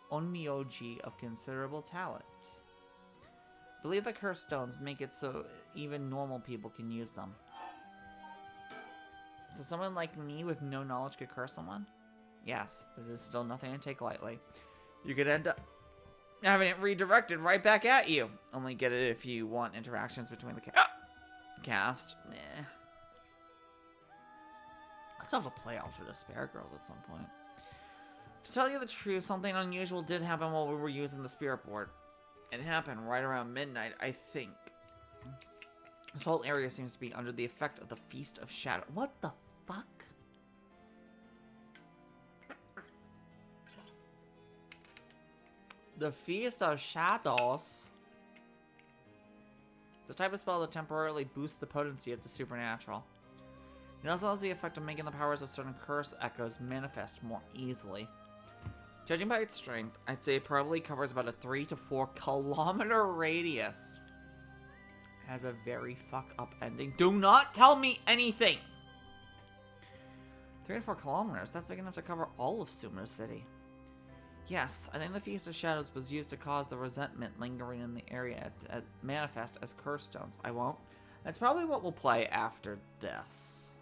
onmyoji of considerable talent. I believe the curse stones make it so even normal people can use them. So someone like me with no knowledge could curse someone? Yes, but it is still nothing to take lightly. You could end up having it redirected right back at you. Only get it if you want interactions between the cast. Nah. Let's have to play Ultra Despair Girls at some point. To tell you the truth, something unusual did happen while we were using the spirit board. It happened right around midnight, I think. This whole area seems to be under the effect of the Feast of Shadow. What the fuck? The Feast of Shadows? It's a type of spell that temporarily boosts the potency of the supernatural. It also has the effect of making the powers of certain curse echoes manifest more easily. Judging by its strength, I'd say it probably covers about a 3 to 4 kilometer radius. It has a very fuck up ending. Do not tell me anything! 3 to 4 kilometers, that's big enough to cover all of Sumer City. Yes, I think the Feast of Shadows was used to cause the resentment lingering in the area to manifest as curse stones. I won't. That's probably what we'll play after this.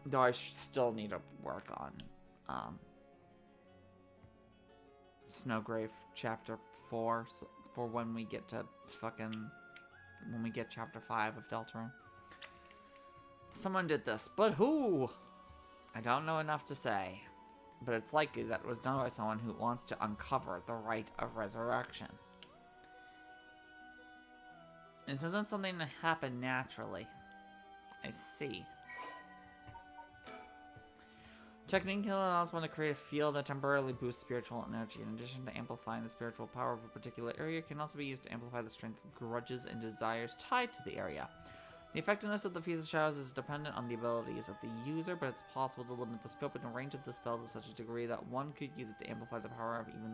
Though I still need to work on Snowgrave Chapter 4 for when we get to when we get Chapter 5 of Deltarune. Someone did this, but who? I don't know enough to say, but it's likely that it was done by someone who wants to uncover the rite of resurrection. This isn't something that happened naturally. I see. Technique allows one to create a field that temporarily boosts spiritual energy. In addition to amplifying the spiritual power of a particular area, it can also be used to amplify the strength of grudges and desires tied to the area. The effectiveness of the Feast of Shadows is dependent on the abilities of the user, but it's possible to limit the scope and range of the spell to such a degree that one could use it to amplify the power of even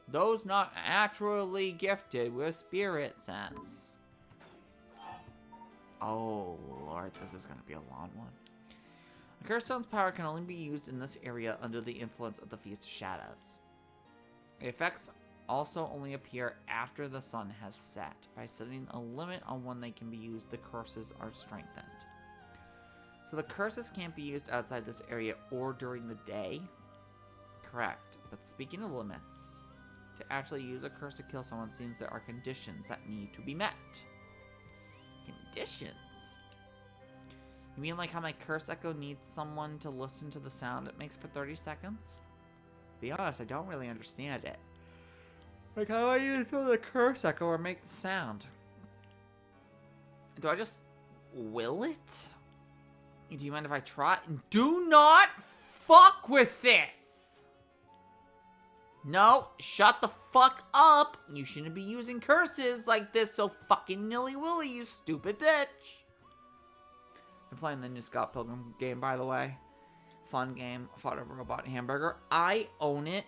those not actually gifted with spirit sense. Oh lord, this is gonna be a long one. The Curse Stone's power can only be used in this area under the influence of the Feast of Shadows. The effects also only appear after the sun has set. By setting a limit on when they can be used, the curses are strengthened. So the curses can't be used outside this area or during the day? Correct. But speaking of limits, to actually use a curse to kill someone seems there are conditions that need to be met. Conditions? You mean like how my curse echo needs someone to listen to the sound it makes for 30 seconds? To be honest, I don't really understand it. Like, how do I use the curse echo or make the sound? Do I just will it? Do you mind if I try? Do not fuck with this! No, shut the fuck up! You shouldn't be using curses like this so fucking nilly-willy, you stupid bitch! I'm playing the new Scott Pilgrim game, by the way. Fun game. Fought a robot hamburger. I own it.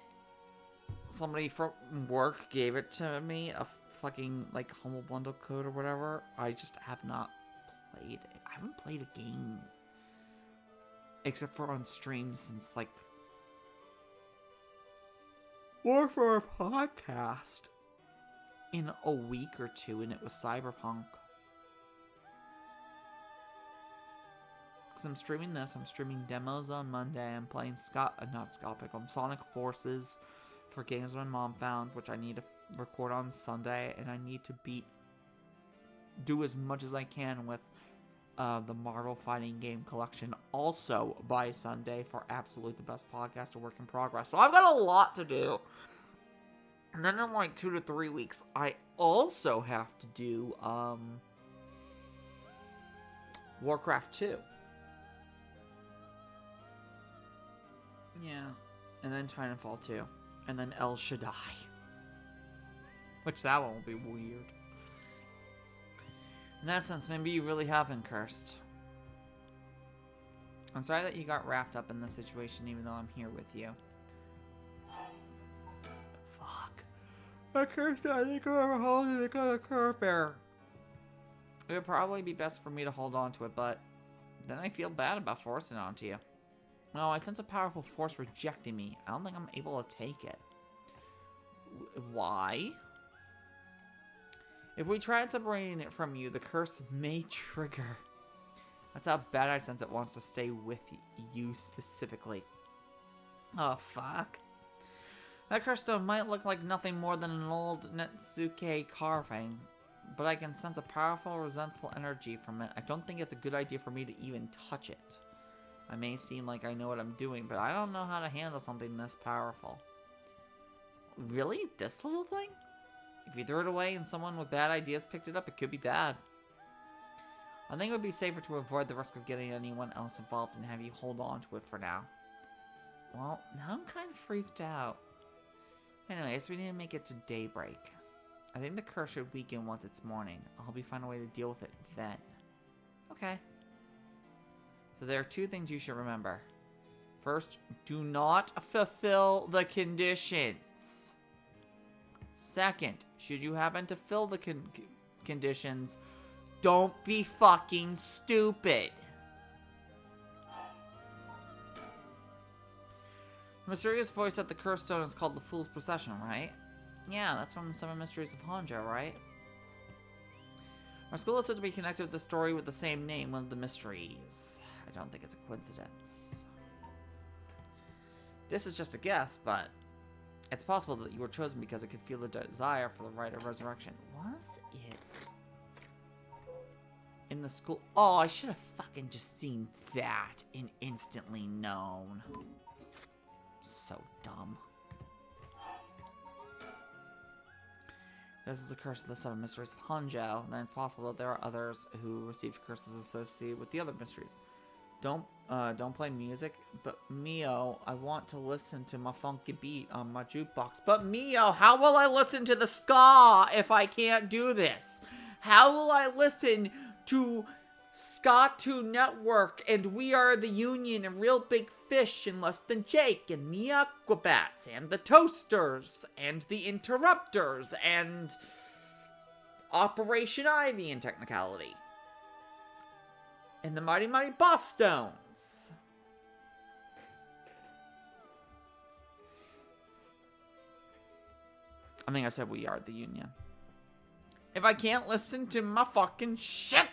Somebody from work gave it to me. A fucking, like, Humble Bundle code or whatever. I just have not played it. I haven't played a game. Except for on stream since, like... Or for a podcast. in a week or two, and it was Cyberpunk. Because I'm streaming this. I'm streaming demos on Monday. I'm playing Sonic Forces for games my mom found, which I need to record on Sunday, and I need to do as much as I can with the Marvel Fighting Game Collection also by Sunday for Absolute the Best Podcast, a work in progress. So I've got a lot to do. And then in like 2 to 3 weeks, I also have to do Warcraft 2. Yeah. And then Titanfall 2. And then El Shaddai. Which that one will be weird. In that sense, maybe you really have been cursed. I'm sorry that you got wrapped up in this situation, even though I'm here with you. Fuck. I cursed I think I'm holding it because of Curve Bear. It would probably be best for me to hold on to it, but then I feel bad about forcing it onto you. No, I sense a powerful force rejecting me. I don't think I'm able to take it. Why? If we tried separating it from you, the curse may trigger. That's how bad I sense it wants to stay with you specifically. Oh, fuck. That curse stone might look like nothing more than an old Netsuke carving, but I can sense a powerful, resentful energy from it. I don't think it's a good idea for me to even touch it. I may seem like I know what I'm doing, but I don't know how to handle something this powerful. Really? This little thing? If you threw it away and someone with bad ideas picked it up, it could be bad. I think it would be safer to avoid the risk of getting anyone else involved and have you hold on to it for now. Well, now I'm kind of freaked out. Anyways, we need to make it to daybreak. I think the curse should weaken once it's morning. I'll help you find a way to deal with it then. Okay. So there are 2 things you should remember. First, do not fulfill the conditions. Second, should you happen to fill the conditions, don't be fucking stupid. The mysterious voice at the curse stone is called the Fool's Procession, right? Yeah, that's from the 7 Mysteries of Honjo, right? Our school is said to be connected with the story with the same name, one of the mysteries. I don't think it's a coincidence. This is just a guess, but it's possible that you were chosen because it could feel the desire for the rite of resurrection. Was it in the school? Oh, I should have fucking just seen that and instantly known. So dumb. This is a curse of the 7 Mysteries of Honjo. Then it's possible that there are others who received curses associated with the other mysteries. Don't play music, but Mio, I want to listen to my funky beat on my jukebox. But Mio, how will I listen to the ska if I can't do this? How will I listen to Ska2 Network and We Are the Union and Real Big Fish and Less Than Jake and the Aquabats and the Toasters and the Interrupters and Operation Ivy in technicality? And the Mighty Mighty Boss Stones. I think I said We Are the Union. If I can't listen to my fucking shit.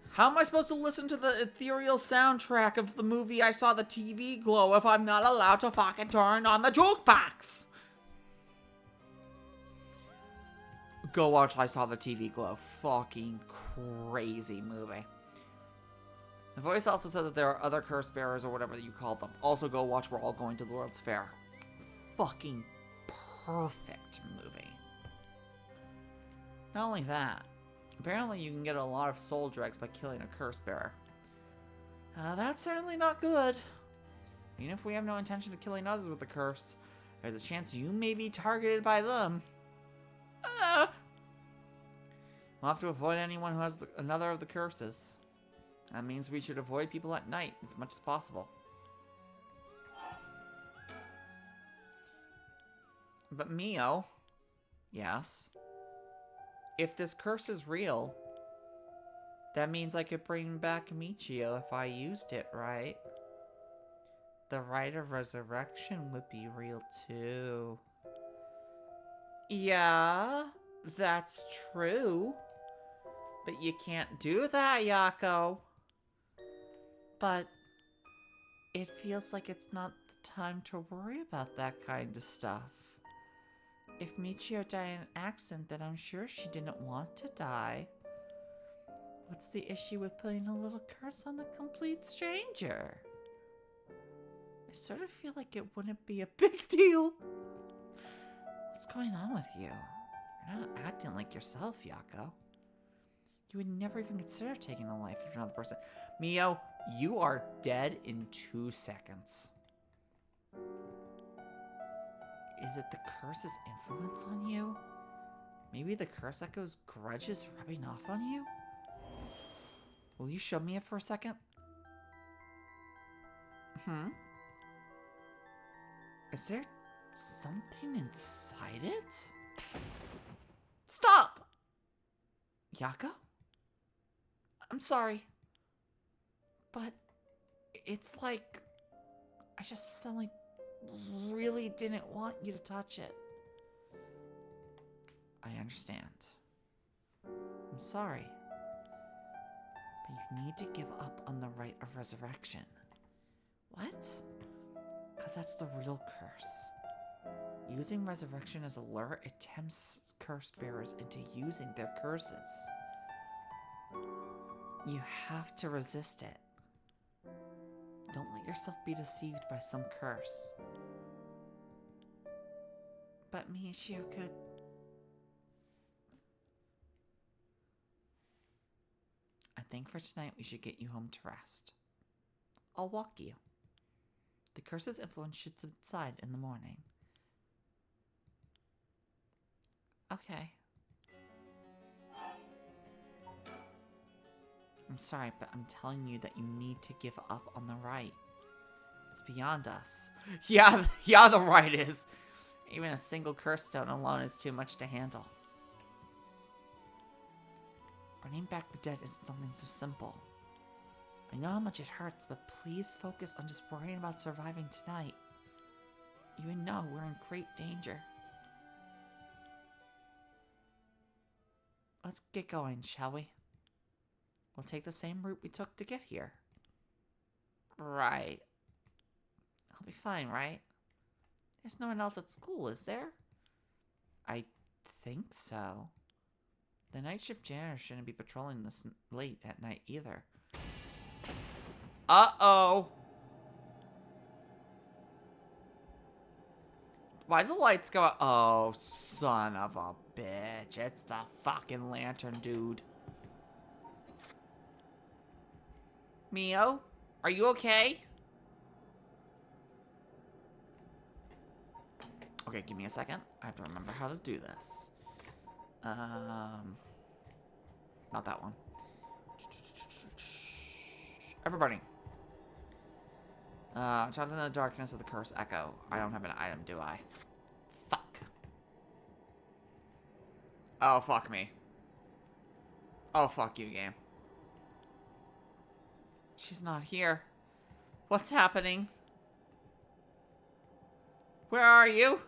How am I supposed to listen to the ethereal soundtrack of the movie I Saw the TV Glow if I'm not allowed to fucking turn on the jukebox? Go watch I Saw the TV Glow. Fucking crazy movie. The voice also said that there are other curse bearers or whatever you call them. Also go watch We're All Going to the World's Fair. Fucking perfect movie. Not only that, apparently you can get a lot of soul dregs by killing a curse bearer. That's certainly not good. Even if we have no intention of killing others with the curse, there's a chance you may be targeted by them. We'll have to avoid anyone who has another of the curses. That means we should avoid people at night as much as possible. But Mio, yes, if this curse is real, that means I could bring back Michio if I used it, right? the rite of resurrection would be real too. Yeah, that's true. But you can't do that, Yako. But it feels like it's not the time to worry about that kind of stuff. If Michio died in an accident, then I'm sure she didn't want to die. What's the issue with putting a little curse on a complete stranger? I sort of feel like it wouldn't be a big deal. What's going on with you? You're not acting like yourself, Yako. You would never even consider taking the life of another person. Mio, you are dead in 2 seconds. Is it the curse's influence on you? Maybe the curse echo's grudge is rubbing off on you? Will you show me it for a second? Is there something inside it? Stop! Yako? I'm sorry. But it's like I just suddenly really didn't want you to touch it. I understand. I'm sorry. But you need to give up on the rite of resurrection. What? Because that's the real curse. Using resurrection as a lure, it tempts curse bearers into using their curses. You have to resist it. Don't let yourself be deceived by some curse. But Michio could... I think for tonight we should get you home to rest. I'll walk you. The curse's influence should subside in the morning. Okay. I'm sorry, but I'm telling you that you need to give up on the right. It's beyond us. Yeah, the right is. Even a single curse stone alone is too much to handle. Bringing back the dead isn't something so simple. I know how much it hurts, but please focus on just worrying about surviving tonight. You know we're in great danger. Let's get going, shall we? We'll take the same route we took to get here. Right. I'll be fine, right? There's no one else at school, is there? I think so. The night shift janitor shouldn't be patrolling this late at night either. Uh-oh! Why do the lights go out? Oh, son of a bitch. It's the fucking lantern dude. Mio? Are you okay? Okay, give me a second. I have to remember how to do this. Not that one. Everybody. Trapped in the darkness of the curse echo. I don't have an item, do I? Fuck. Oh, fuck me. Oh, fuck you, game. She's not here. What's happening? Where are you?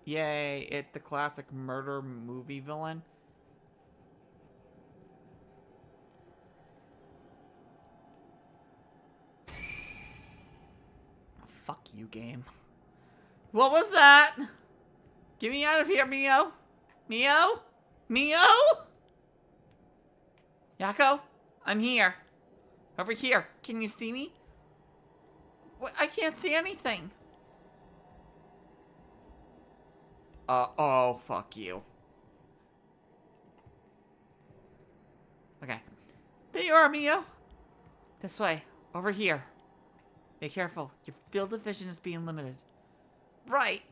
Yay, the classic murder movie villain. Fuck you, game. What was that? Get me out of here, Mio. Mio? Mio? Yako? I'm here. Over here. Can you see me? What? I can't see anything. Oh, fuck you. Okay. There you are, Mio. This way. Over here. Be careful. Your field of vision is being limited. Right.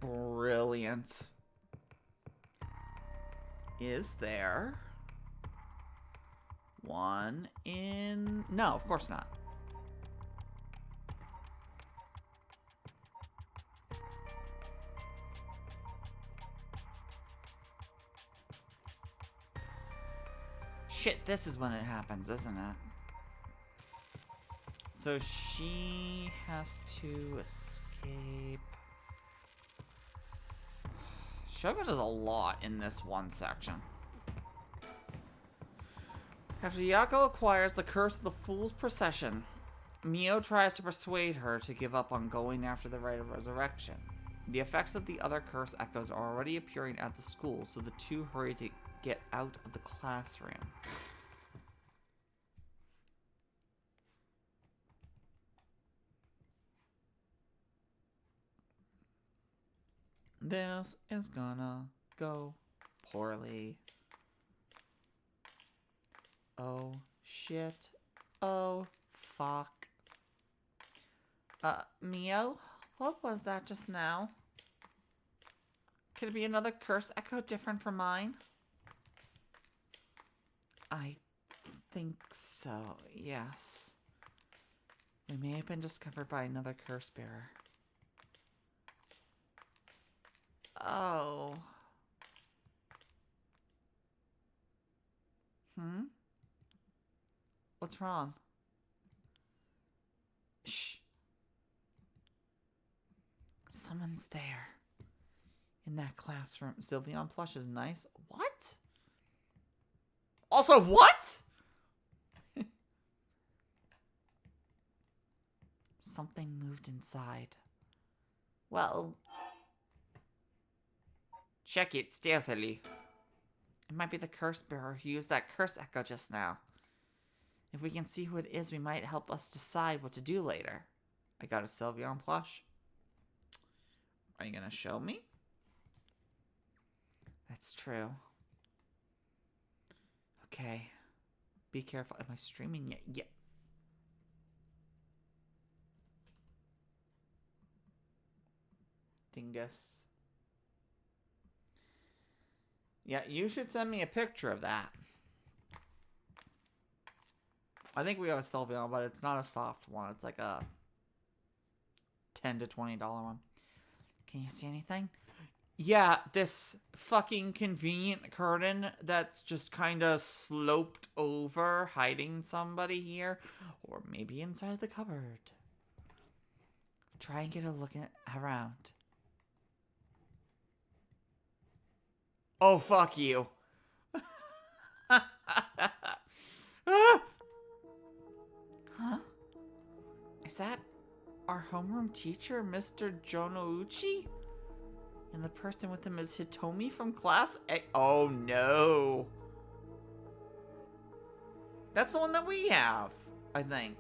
Brilliant. Is there one in... No, of course not. shit, this is when it happens, isn't it? So she has to escape. Shogo does a lot in this one section. After Yako acquires the curse of the Fool's Procession, Mio tries to persuade her to give up on going after the Rite of Resurrection. The effects of the other curse echoes are already appearing at the school, so the two hurry to get out of the classroom. This is gonna go poorly. Oh, shit. Oh, fuck. Mio? What was that just now? Could it be another curse echo different from mine? I think so, yes. We may have been discovered by another curse bearer. Oh. What's wrong? Shh. Someone's there. In that classroom. Sylveon plush is nice. What? Also, what? Something moved inside. Well, check it stealthily. It might be the curse bearer who used that curse echo just now. If we can see who it is, we might help us decide what to do later. I got a Sylveon plush. Are you gonna show me? That's true. Okay. Be careful. Am I streaming yet? Yeah. Dingus. Yeah, you should send me a picture of that. I think we have a Sylveon, but it's not a soft one. It's like a $10 to $20 one. Can you see anything? Yeah, this fucking convenient curtain that's just kind of sloped over, hiding somebody here. Or maybe inside the cupboard. Try and get a look around. Oh, fuck you. Huh? Is that our homeroom teacher, Mr. Jonouchi? And the person with him is Hitomi from class A. Oh, no. That's the one that we have, I think.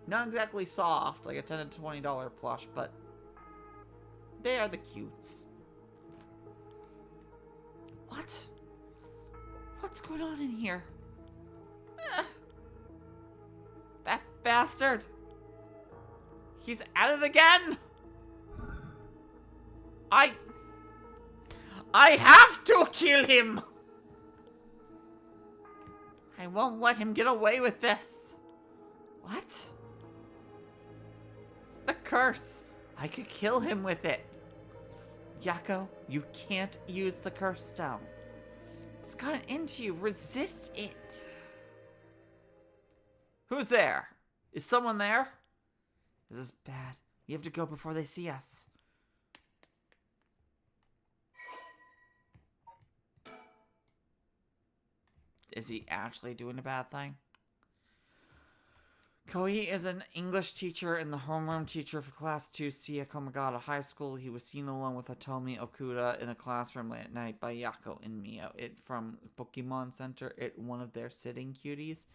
Not exactly soft, like a $10 to $20 plush, but they are the cutes. What? What's going on in here? That bastard! He's at it again! I have to kill him! I won't let him get away with this. What? The curse. I could kill him with it. Yako, you can't use the curse stone. It's gotten into you. Resist it. Who's there? Is someone there? This is bad. You have to go before they see us. Is he actually doing a bad thing? Koi is an English teacher and the homeroom teacher for Class 2C at Komagata High School. He was seen alone with Hitomi Okuda in a classroom late at night by Yako and Mio. It from Pokemon Center, one of their sitting cuties.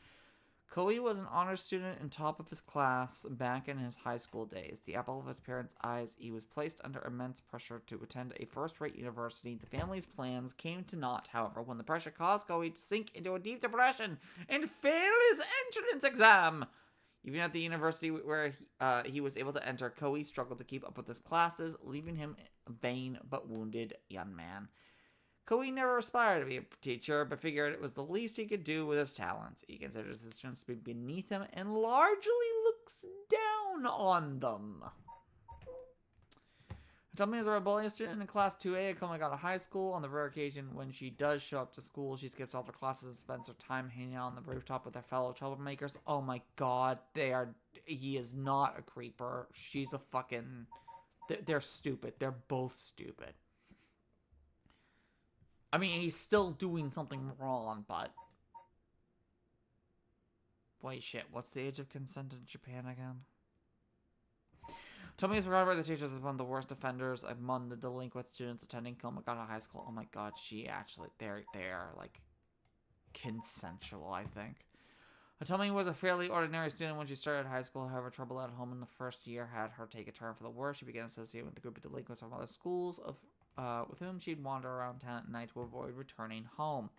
Koi was an honor student and top of his class back in his high school days. The apple of his parents' eyes, he was placed under immense pressure to attend a first-rate university. The family's plans came to naught, however, when the pressure caused Koi to sink into a deep depression and fail his entrance exam. Even at the university where he was able to enter, Koi struggled to keep up with his classes, leaving him a vain but wounded young man. Koi never aspired to be a teacher, but figured it was the least he could do with his talents. He considers his students to be beneath him and largely looks down on them. Tomi is a rebellious student in class 2A at Komagata High School. On the rare occasion when she does show up to school, she skips all the classes and spends her time hanging out on the rooftop with her fellow troublemakers. Oh my god, he is not a creeper. She's a fucking... They're stupid. They're both stupid. I mean, he's still doing something wrong, but... Wait, shit. What's the age of consent in Japan again? Tomi is regarded by the teachers as one of the worst offenders among the delinquent students attending Komagata High School. Oh my god, she actually... They are, like, consensual, I think. Tomi was a fairly ordinary student when she started high school. However, trouble at home in the first year had her take a turn for the worse. She began associating with the group of delinquents from other schools, with whom she'd wander around town at night to avoid returning home.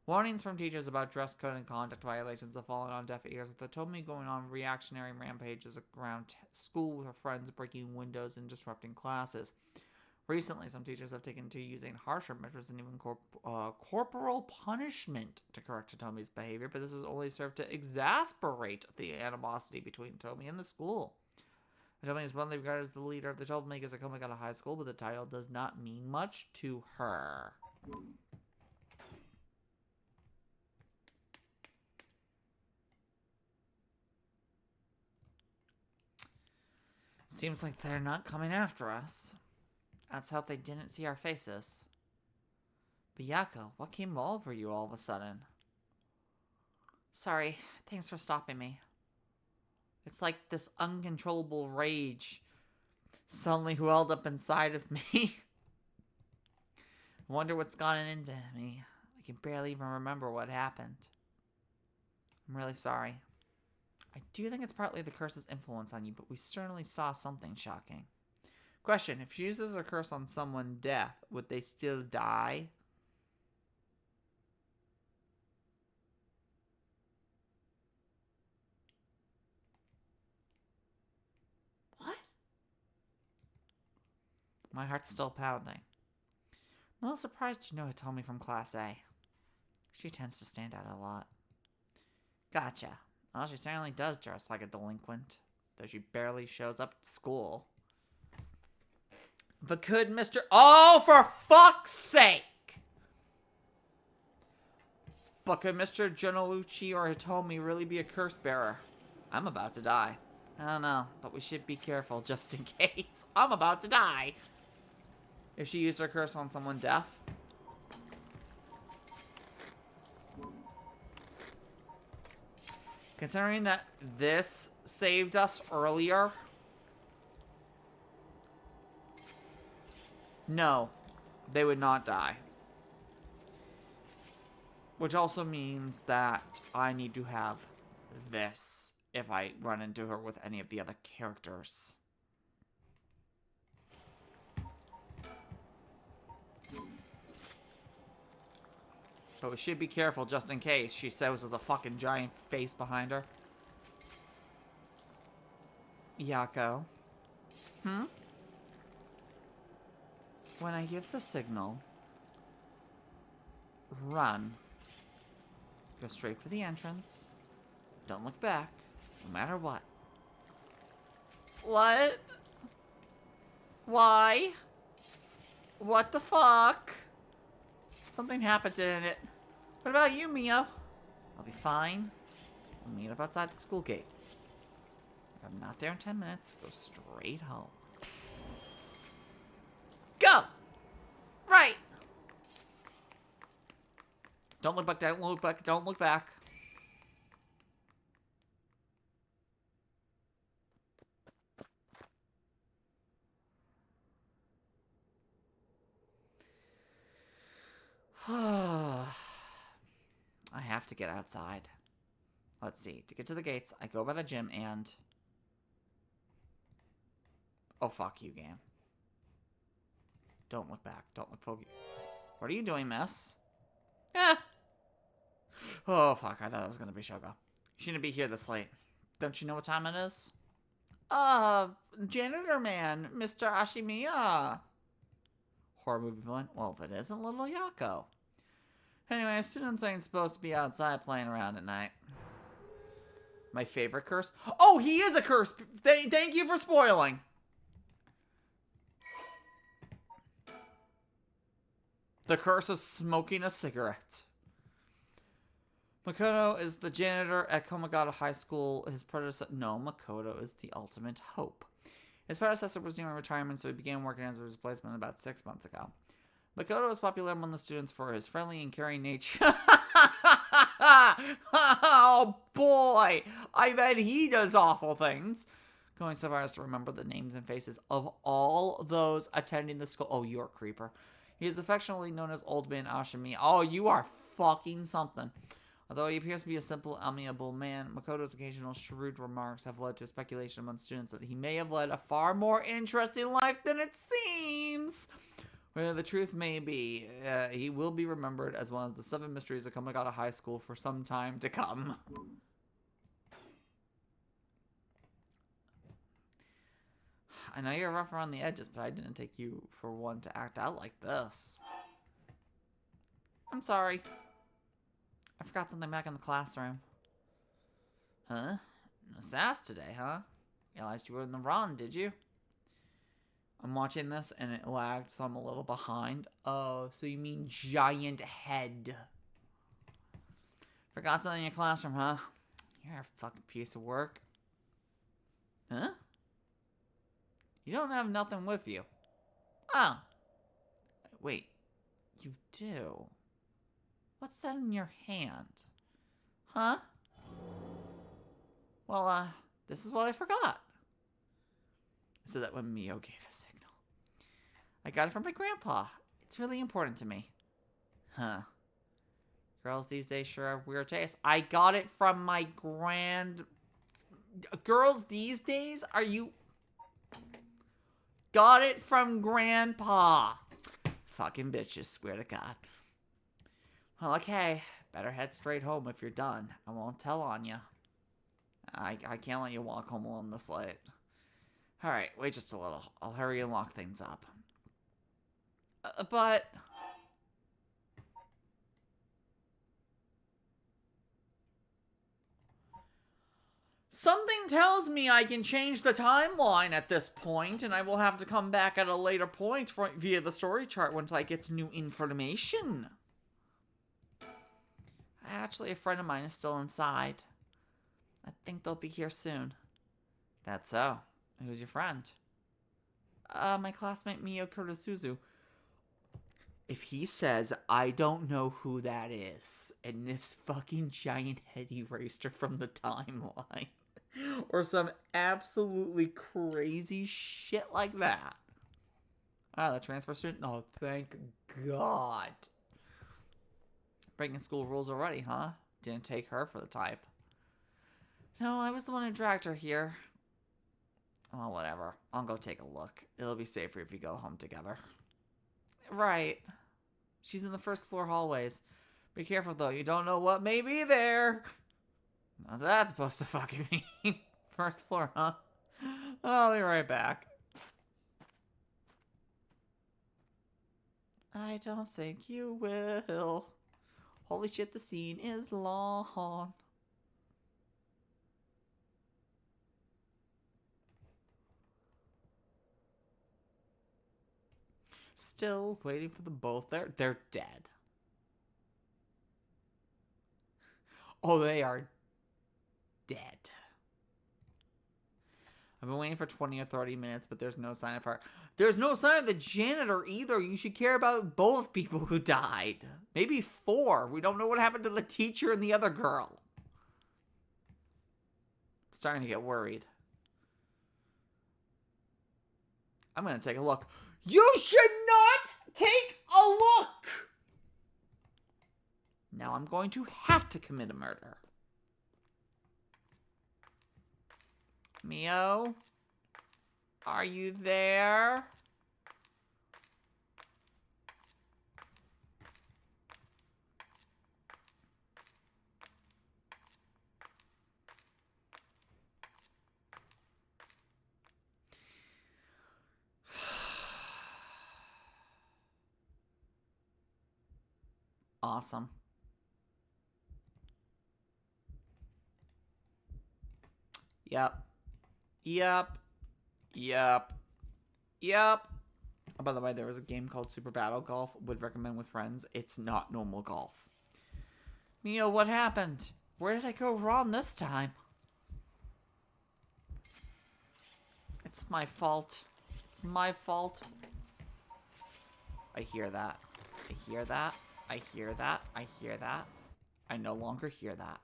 Warnings from teachers about dress code and conduct violations have fallen on deaf ears, with Tomi going on reactionary rampages around school with her friends, breaking windows and disrupting classes. Recently, some teachers have taken to using harsher measures and even corporal punishment to correct Tomi's behavior, but this has only served to exasperate the animosity between Tomi and the school. Tomi is widely regarded as the leader of the troublemakers at Komagata High School, but the title does not mean much to her. Seems like they're not coming after us. Let's hope they didn't see our faces. But Yako, what came over you all of a sudden? Sorry, thanks for stopping me. It's like this uncontrollable rage suddenly welled up inside of me. I wonder what's gotten into me. I can barely even remember what happened. I'm really sorry. I do think it's partly the curse's influence on you, but we certainly saw something shocking. Question, if she uses a curse on someone deaf, would they still die? What? My heart's still pounding. I'm a little surprised you know it told me from Class A. She tends to stand out a lot. Gotcha. Well, she certainly does dress like a delinquent, though she barely shows up to school. But could Mr. Oh, for fuck's sake! But could Mr. Jonouchi or Hitomi really be a curse bearer? I'm about to die. I don't know, but we should be careful just in case. I'm about to die. If she used her curse on someone deaf. Considering that this saved us earlier. No, they would not die. Which also means that I need to have this if I run into her with any of the other characters. But we should be careful just in case she says there's a fucking giant face behind her. Yako. When I give the signal, run. Go straight for the entrance. Don't look back, no matter what. What? Why? What the fuck? Something happened, didn't it? What about you, Mio? I'll be fine. We'll meet up outside the school gates. If I'm not there in 10 minutes, go straight home. Go! Right! Don't look back, don't look back, don't look back. I have to get outside. Let's see. To get to the gates, I go by the gym and... Oh, fuck you, game. Don't look back. Don't look forward. What are you doing, miss? Oh, fuck. I thought it was going to be Shogo. You shouldn't be here this late. Don't you know what time it is? Janitor man, Mr. Ashimiya. Horror movie villain. Well, if it isn't little Yako. Anyway, students ain't supposed to be outside playing around at night. My favorite curse? Oh, he is a curse! Thank you for spoiling! The curse of smoking a cigarette. Makoto is the janitor at Komagata High School. His predecessor... No, Makoto is the ultimate hope. His predecessor was nearing retirement, so he began working as a replacement about 6 months ago. Makoto is popular among the students for his friendly and caring nature. Oh, boy! I bet he does awful things. Going so far as to remember the names and faces of all those attending the school. Oh, you're a creeper. He is affectionately known as Old Man Ashimi. Oh, you are fucking something. Although he appears to be a simple, amiable man, Makoto's occasional shrewd remarks have led to speculation among students that he may have led a far more interesting life than it seems. Whether the truth may be, he will be remembered as one of the 7 mysteries of Komagata High School for some time to come. I know you're rough around the edges, but I didn't take you for one to act out like this. I'm sorry. I forgot something back in the classroom. Huh? No sass today, huh? Realized you were in the run, did you? I'm watching this and it lagged, so I'm a little behind. Oh, so you mean giant head. Forgot something in your classroom, huh? You're a fucking piece of work. Huh? You don't have nothing with you. Oh. Wait. You do. What's that in your hand? Huh? Well, this is what I forgot. So that when Mio gave the signal. I got it from my grandpa. It's really important to me. Huh. Girls these days sure have weird tastes. I got it from my Girls these days? Are you... Got it from Grandpa. Fucking bitches, swear to God. Well, okay. Better head straight home if you're done. I won't tell on you. I can't let you walk home alone this late. Alright, wait just a little. I'll hurry and lock things up. But... Something tells me I can change the timeline at this point, and I will have to come back at a later point via the story chart once I get new information. Actually, a friend of mine is still inside. I think they'll be here soon. That's so. Who's your friend? My classmate Mio Kurosuzu. If he says, I don't know who that is, and this fucking giant head erased her from the timeline, or some absolutely crazy shit like that. Ah, the transfer student? Oh, thank God. Breaking school rules already, huh? Didn't take her for the type. No, I was the one who dragged her here. Well, whatever. I'll go take a look. It'll be safer if you go home together. Right. She's in the first floor hallways. Be careful, though. You don't know what may be there. What's that supposed to fucking mean? First floor, huh? I'll be right back. I don't think you will. Holy shit, the scene is long. Still waiting for them both. They're dead. Oh, they are dead. I've been waiting for 20 or 30 minutes, but there's no sign of her. There's no sign of the janitor either. You should care about both people who died. Maybe 4. We don't know what happened to the teacher and the other girl. I'm starting to get worried. I'm going to take a look. You should not take a look! Now I'm going to have to commit a murder. Mio? Are you there? Awesome. Yep. Yep. Yep. Yep. Oh, by the way, there was a game called Super Battle Golf. Would recommend with friends. It's not normal golf. Neo, what happened? Where did I go wrong this time? It's my fault. It's my fault. I hear that. I hear that. I hear that. I hear that. I no longer hear that.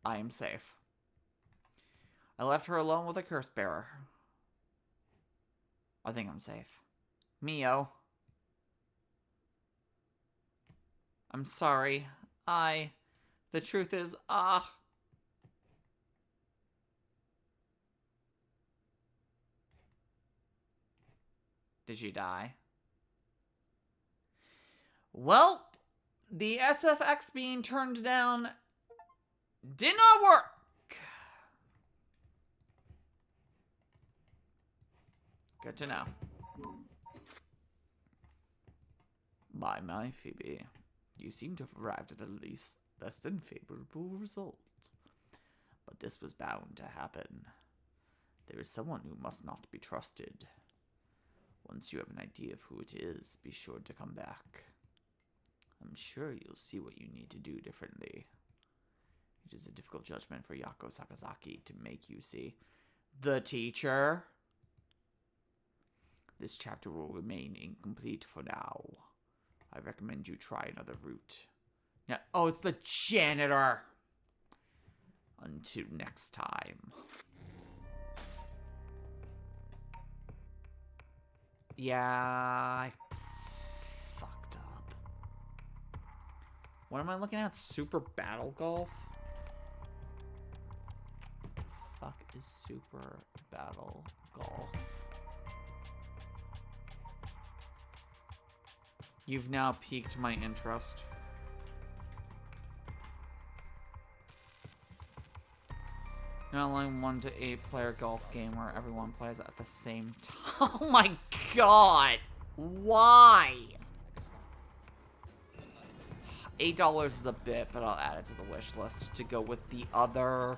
I am safe. I left her alone with a curse bearer. I think I'm safe. Mio. I'm sorry. The truth is, Did she die? Well, the SFX being turned down did not work. Good to know. My Phoebe. You seem to have arrived at least less than favorable result. But this was bound to happen. There is someone who must not be trusted. Once you have an idea of who it is, be sure to come back. I'm sure you'll see what you need to do differently. It is a difficult judgment for Yako Sakazaki to make, you see. The teacher? This chapter will remain incomplete for now. I recommend you try another route. Yeah. Oh, it's the janitor! Until next time. Yeah, I fucked up. What am I looking at? Super Battle Golf? Fuck is Super Battle Golf? You've now piqued my interest. Not only 1 to 8 player golf game where everyone plays at the same time. Oh my god! Why? $8 is a bit, but I'll add it to the wish list to go with the other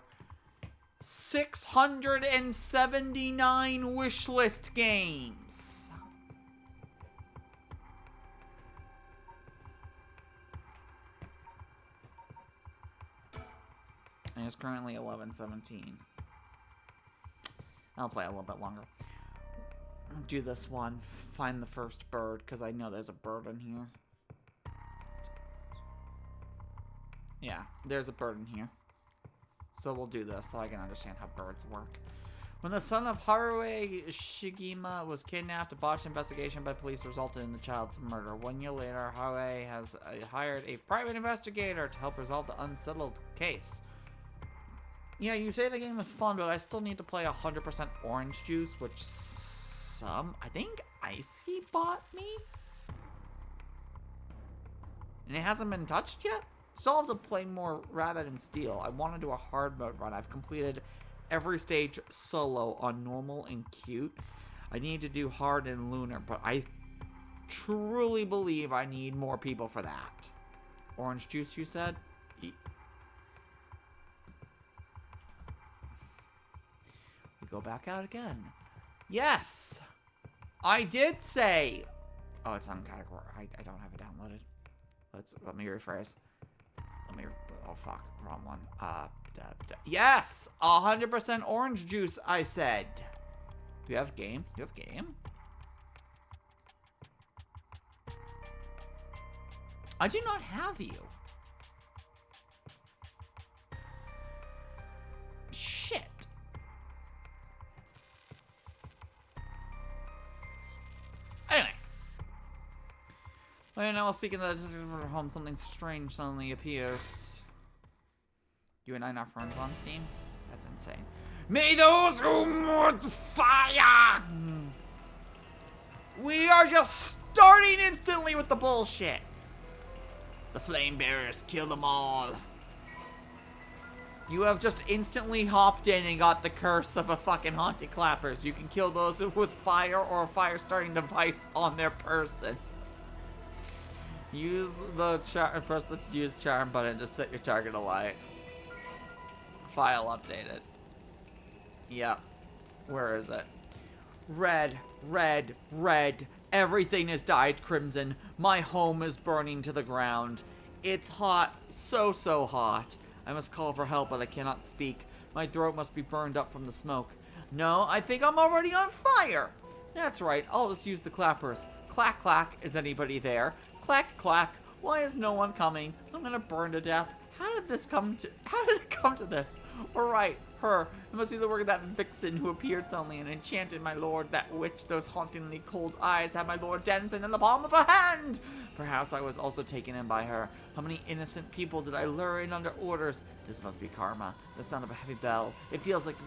679 wish list games. And it's currently 11:17. I'll play a little bit longer. I'll do this one. Find the first bird, because I know there's a bird in here. Yeah, there's a bird in here. So we'll do this so I can understand how birds work. When the son of Haruo Shigema was kidnapped, a botched investigation by police resulted in the child's murder. 1 year later, Haruo has hired a private investigator to help resolve the unsettled case. Yeah, you say the game is fun, but I still need to play 100% orange juice, which I think Icy bought me? And it hasn't been touched yet? Still have to play more Rabbit and Steel. I want to do a hard mode run. I've completed every stage solo on normal and cute. I need to do hard and lunar, but I truly believe I need more people for that. Orange juice, you said? We go back out again. Yes! I did say... Oh, it's on category. I don't have it downloaded. Let me rephrase. Oh, fuck. Wrong one. Yes! 100% orange juice, I said. Do you have game? You have game? I do not have you. Shit. Anyway. Well, now, while speaking of the home, something strange suddenly appears. You and I not friends on Steam? That's insane. May those who want fire! We are just starting instantly with the bullshit. The flame bearers, kill them all. You have just instantly hopped in and got the curse of a fucking haunted clappers. You can kill those with fire or a fire starting device on their person. Use the press the use charm button to set your target alight. File updated. Yep. Where is it? Red, red, red. Everything is dyed crimson. My home is burning to the ground. It's hot, so hot. I must call for help, but I cannot speak. My throat must be burned up from the smoke. No, I think I'm already on fire. That's right, I'll just use the clappers. Clack, clack, is anybody there? Clack, clack, why is no one coming? I'm gonna burn to death. How did it come to this? All right, her. It must be the work of that vixen who appeared suddenly and enchanted my lord. That witch, those hauntingly cold eyes had my lord dancing in the palm of her hand. Perhaps I was also taken in by her. How many innocent people did I lure in under orders? This must be karma. The sound of a heavy bell. It feels like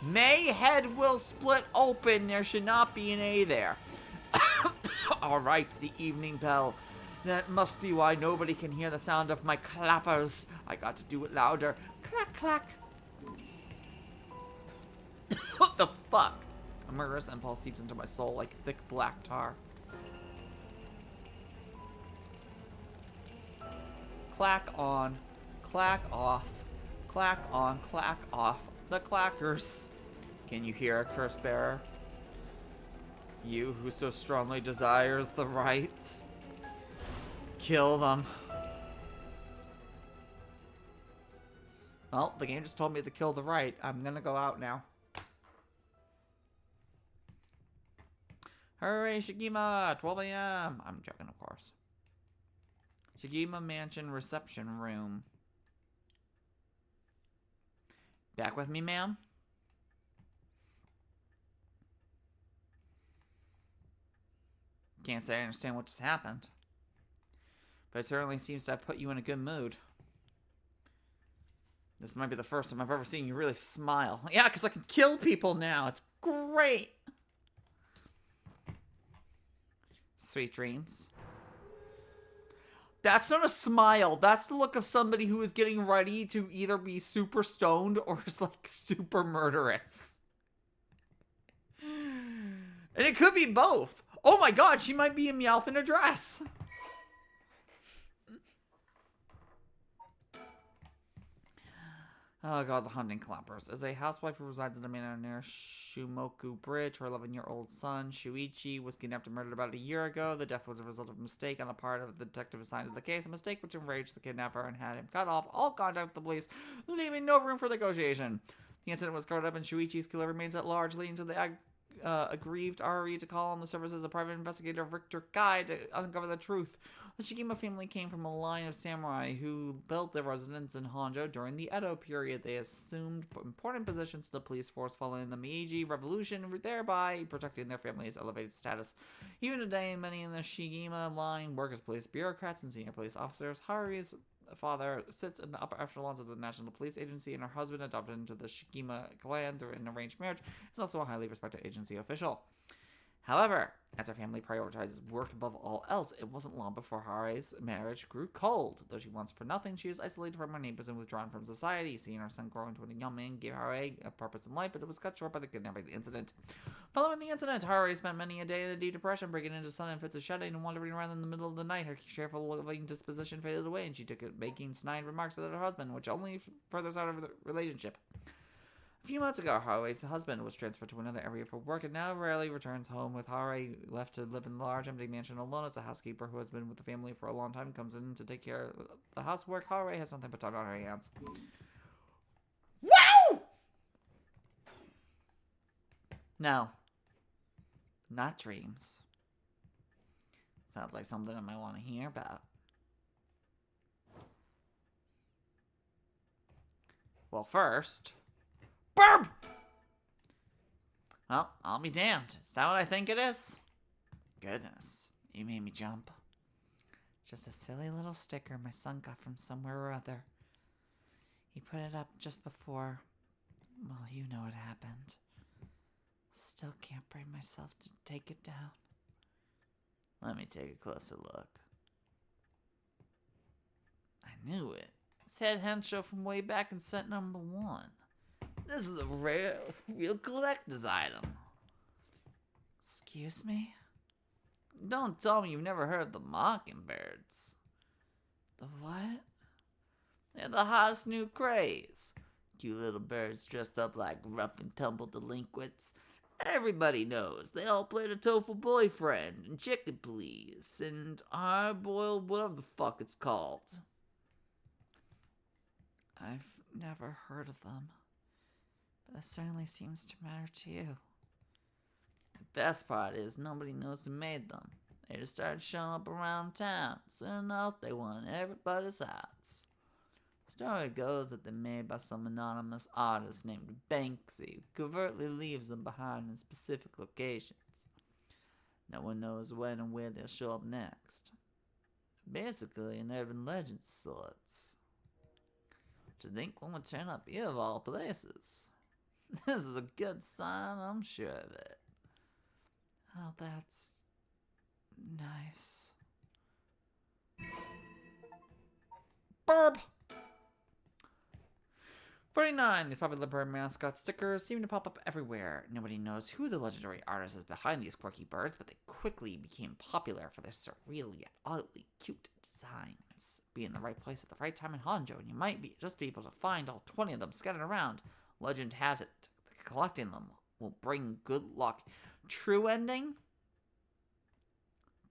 Mayhead will split open. There should not be an A there. All right, the evening bell. That must be why nobody can hear the sound of my clappers. I got to do it louder. Clack, clack. What the fuck? A murderous impulse seeps into my soul like thick black tar. Clack on, clack off, clack on, clack off. The clackers. Can you hear a curse bearer? You who so strongly desires the right. Kill them. Well, the game just told me to kill the right. I'm gonna go out now. Hooray, Shigima! 12 a.m. I'm joking, of course. Shigima Mansion Reception Room. Back with me, ma'am? Can't say I understand what just happened. But it certainly seems to have put you in a good mood. This might be the first time I've ever seen you really smile. Yeah, because I can kill people now. It's great. Sweet dreams. That's not a smile. That's the look of somebody who is getting ready to either be super stoned or is like super murderous. And it could be both. Oh my god, she might be a Meowth in a dress. Oh god, the hunting clappers. As a housewife who resides in a manor near Shumoku Bridge, her 11-year-old son, Shuichi, was kidnapped and murdered about a year ago. The death was a result of a mistake on the part of the detective assigned to the case, a mistake which enraged the kidnapper and had him cut off all contact with the police, leaving no room for negotiation. The incident was covered up and Shuichi's killer remains at large, leading to the aggrieved Ari to call on the services of private investigator Victor Kai to uncover the truth. The Shigima family came from a line of samurai who built their residence in Honjo during the Edo period. They assumed important positions in the police force following the Meiji Revolution, thereby protecting their family's elevated status. Even today, many in the Shigima line work as police bureaucrats and senior police officers. Harui's father sits in the upper echelons of the National Police Agency, and her husband, adopted into the Shigima clan through an arranged marriage, is also a highly respected agency official. However, as her family prioritizes work above all else, it wasn't long before Harui's marriage grew cold. Though she wants for nothing, she is isolated from her neighbors and withdrawn from society. Seeing her son grow into a young man gave Harui a purpose in life, but it was cut short by the kidnapping incident. Following the incident, Harui spent many a day in a deep depression, breaking into sudden fits of shedding and wandering around in the middle of the night. Her cheerful living disposition faded away, and she took it making snide remarks about her husband, which only furthers out of the relationship. A few months ago, Harui's husband was transferred to another area for work and now rarely returns home, with Harui left to live in the large empty mansion alone. As a housekeeper who has been with the family for a long time comes in to take care of the housework, Harui has nothing but time on her hands. Wow! No. Not dreams. Sounds like something I might want to hear about. Well, first... Burp! Well, I'll be damned. Is that what I think it is? Goodness, you made me jump. It's just a silly little sticker my son got from somewhere or other. He put it up just before... Well, you know what happened. Still can't bring myself to take it down. Let me take a closer look. I knew it. It said Hensho from way back in set number 1. This is a rare, real collector's item. Excuse me? Don't tell me you've never heard of the Mockingbirds. The what? They're the hottest new craze. Cute little birds dressed up like rough and tumble delinquents. Everybody knows they all play the tofu boyfriend and chicken please and hard-boiled whatever the fuck it's called. I've never heard of them, but that certainly seems to matter to you. The best part is nobody knows who made them. They just started showing up around town. Soon enough, they won everybody's hearts. The story goes that they're made by some anonymous artist named Banksy, who covertly leaves them behind in specific locations. No one knows when and where they'll show up next. Basically, an urban legend of sorts. To think one would turn up here of all places. This is a good sign, I'm sure of it. Oh, that's nice. Burp! 49. These popular bird mascot stickers seem to pop up everywhere. Nobody knows who the legendary artist is behind these quirky birds, but they quickly became popular for their surreal yet oddly cute designs. Be in the right place at the right time in Honjo, and you might just be able to find all 20 of them scattered around. Legend has it that collecting them will bring good luck. True ending?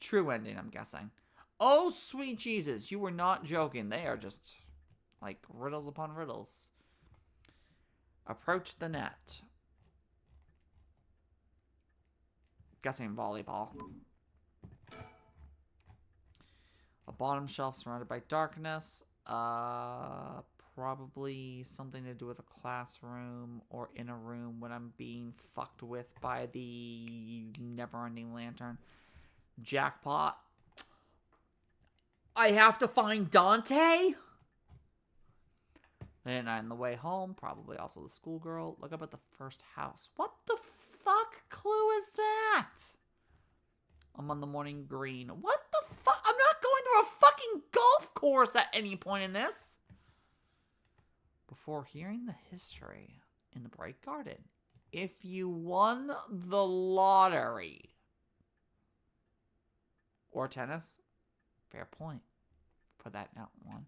True ending, I'm guessing. Oh, sweet Jesus, you were not joking. They are just, like, riddles upon riddles. Approach the net. Guessing volleyball. A bottom shelf surrounded by darkness. Probably something to do with a classroom or in a room when I'm being fucked with by the never-ending lantern. Jackpot. I have to find Dante? Then on the way home, probably also the schoolgirl. Look up at the first house. What the fuck clue is that? I'm on the morning green. What the fuck? I'm not going through a fucking golf course at any point in this. Before hearing the history in the Bright Garden, if you won the lottery or tennis, fair point. Put that out one.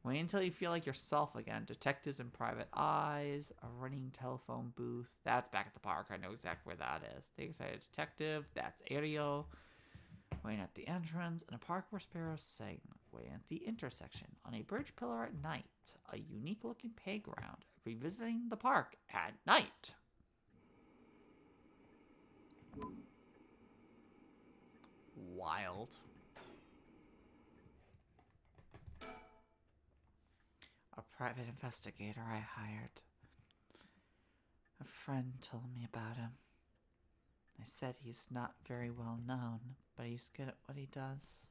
Wait until you feel like yourself again. Detectives in private eyes, a running telephone booth. That's back at the park. I know exactly where that is. The excited detective. That's Ario. Waiting at the entrance. In a park where sparrows sing. Waiting at the intersection. On a bridge pillar at night. A unique looking playground. Revisiting the park at night. Wild. A private investigator I hired. A friend told me about him. They said he's not very well known, but he's good at what he does.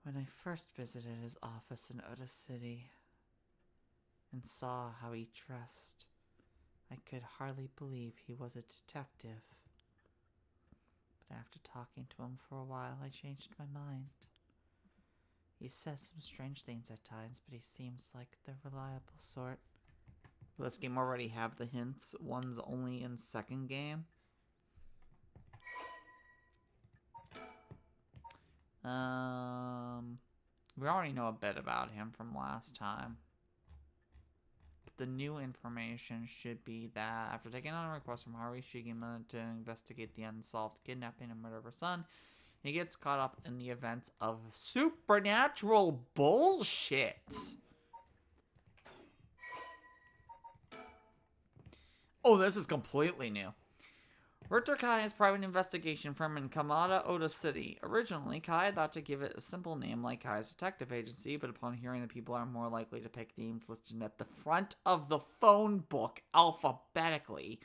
When I first visited his office in Oda City and saw how he dressed, I could hardly believe he was a detective. But after talking to him for a while, I changed my mind. He says some strange things at times, but he seems like the reliable sort. Will this game already have the hints? One's only in second game. We already know a bit about him from last time. But the new information should be that after taking on a request from Haruhi Shigema to investigate the unsolved kidnapping and murder of her son, he gets caught up in the events of supernatural bullshit. Oh, this is completely new. Richter Kai's private investigation firm in Kamada, Oda City. Originally, Kai thought to give it a simple name like Kai's detective agency, but upon hearing that people are more likely to pick names listed at the front of the phone book alphabetically,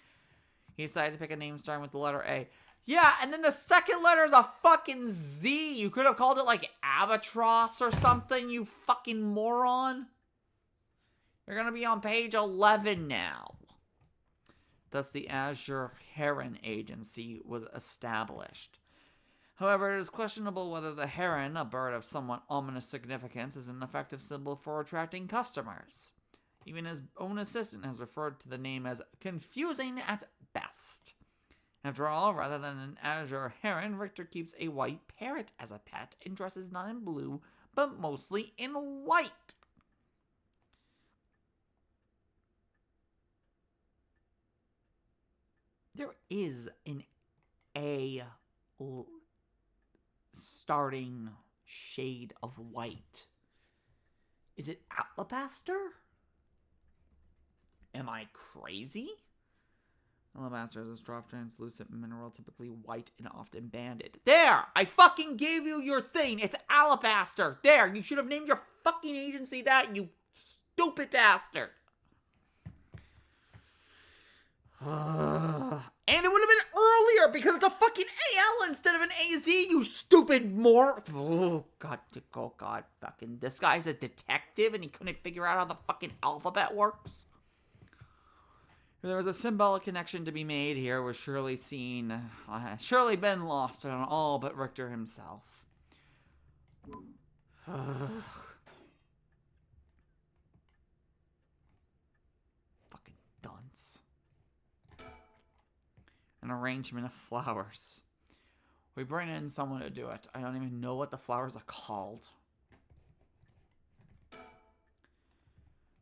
he decided to pick a name starting with the letter A. Yeah, and then the second letter is a fucking Z. You could have called it like Albatross or something, you fucking moron. You're gonna be on page 11 now. Thus, the Azure Heron Agency was established. However, it is questionable whether the heron, a bird of somewhat ominous significance, is an effective symbol for attracting customers. Even his own assistant has referred to the name as confusing at best. After all, rather than an azure heron, Richter keeps a white parrot as a pet and dresses not in blue, but mostly in white. There is an A starting shade of white. Is it alabaster? Am I crazy? Alabaster is a soft, translucent mineral, typically white and often banded. There! I fucking gave you your thing! It's alabaster! There! You should have named your fucking agency that, you stupid bastard! And it would have been earlier because it's a fucking AL instead of an AZ, you stupid Oh god, fucking, this guy's a detective and he couldn't figure out how the fucking alphabet works? If there was a symbolic connection to be made here, was surely been lost on all but Richter himself. Fucking dunce. An arrangement of flowers. We bring in someone to do it. I don't even know what the flowers are called.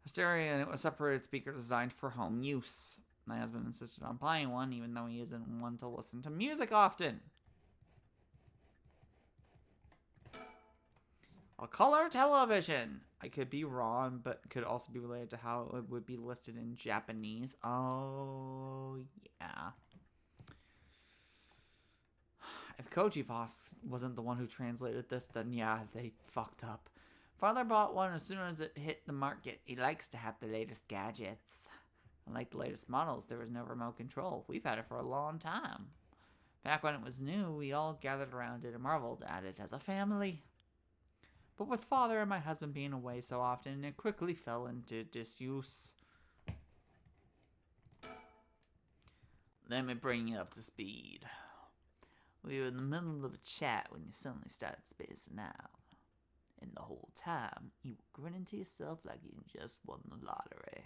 A stereo, and it was separated speaker designed for home use. My husband insisted on buying one, even though he isn't one to listen to music often. A color television. I could be wrong, but could also be related to how it would be listed in Japanese. Oh, yeah. If Koji Voss wasn't the one who translated this, then yeah, they fucked up. Father bought one as soon as it hit the market. He likes to have the latest gadgets. Unlike the latest models, there was no remote control. We've had it for a long time. Back when it was new, we all gathered around it and marveled at it as a family. But with Father and my husband being away so often, it quickly fell into disuse. Let me bring you up to speed. We were in the middle of a chat when you suddenly started spacing out. And the whole time, you were grinning to yourself like you just won the lottery.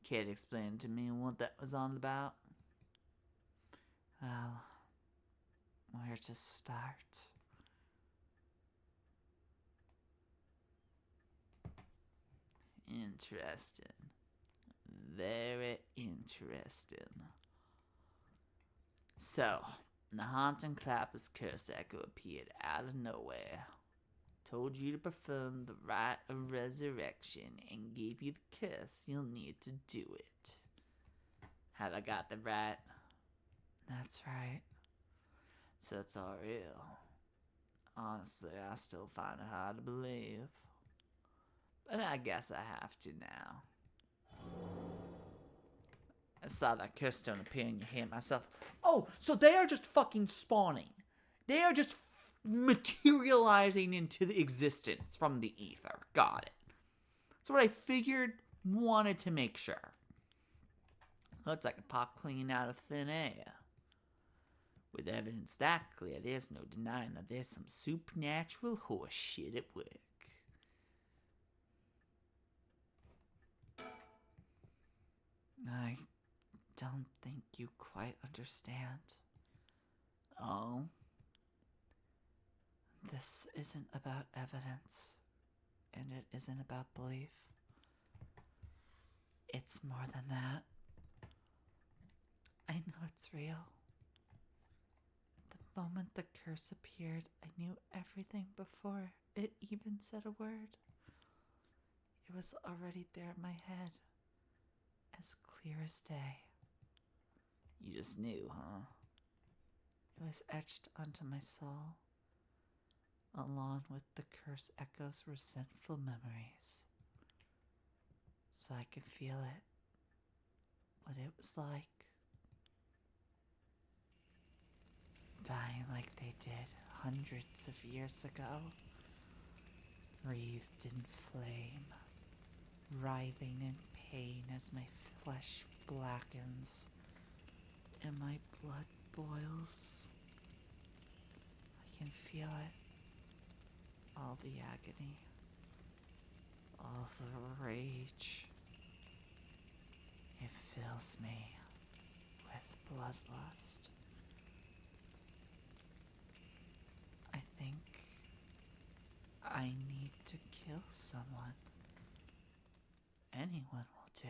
Kate explained to me what that was all about. Well, where to start? Interesting. Very interesting. So, the haunting clapper's curse echo appeared out of nowhere. Told you to perform the rite of resurrection and gave you the curse you'll need to do it. Have I got that right? That's right. So it's all real. Honestly, I still find it hard to believe. But I guess I have to now. I saw that curse stone appear in your hand myself. Oh, so they are just fucking spawning. They are just materializing into the existence from the ether. Got it. That's what I figured, wanted to make sure. Looks like a pop clean out of thin air. With evidence that clear, there's no denying that there's some supernatural horse shit at work. I don't think you quite understand. Oh? This isn't about evidence, and it isn't about belief. It's more than that. I know it's real. The moment the curse appeared, I knew everything before it even said a word. It was already there in my head, as clear as day. You just knew, huh? It was etched onto my soul, along with the curse echo's resentful memories. So I could feel it, what it was like. Dying like they did hundreds of years ago, wreathed in flame, writhing in pain as my flesh blackens and my blood boils. I can feel it. All the agony. All the rage. It fills me with bloodlust. I think I need to kill someone. Anyone will do.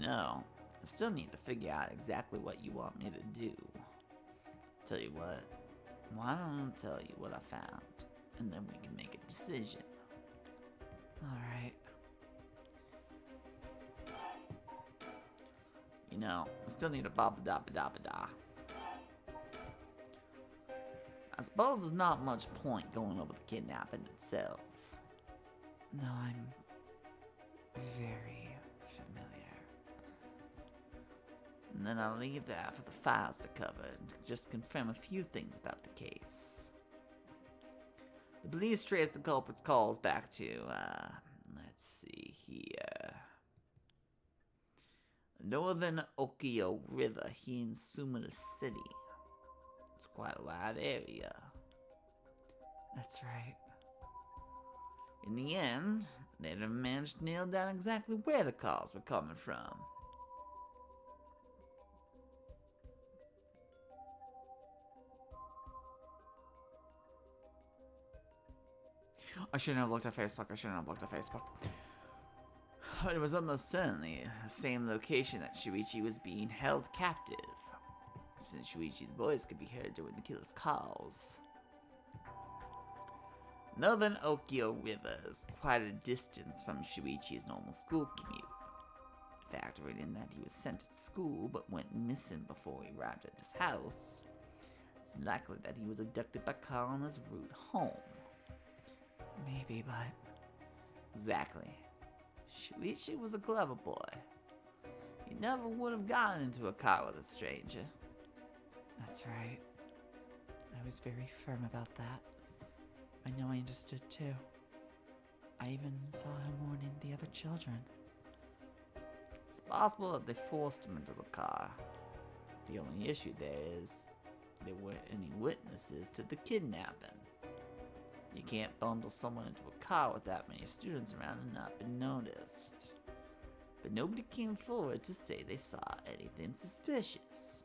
You know, I still need to figure out exactly what you want me to do. Tell you what, why don't I tell you what I found, and then we can make a decision. Alright. You know, I still need a ba-ba-da-ba-da-ba-da. I suppose there's not much point going over the kidnapping itself. No, I'm very familiar. And then I'll leave that for the files to cover and just confirm a few things about the case. The police trace the culprit's calls back to, let's see here. The Northern Okio River here in Sumida City. It's quite a wide area. That's right. In the end, they'd have managed to nail down exactly where the calls were coming from. I shouldn't have looked at Facebook. But it was almost certainly the same location that Shuichi was being held captive, since Shuichi's voice could be heard during the killer's calls. Northern Okio River is quite a distance from Shuichi's normal school commute. Factoring in that he was sent to school but went missing before he arrived at his house, it's likely that he was abducted by car on his route home. Maybe, but... Exactly. Shuichi was a clever boy. He never would have gotten into a car with a stranger. That's right. I was very firm about that. I know I understood too. I even saw him warning the other children. It's possible that they forced him into the car. The only issue there is there weren't any witnesses to the kidnapping. You can't bundle someone into a car with that many students around and not be noticed. But nobody came forward to say they saw anything suspicious.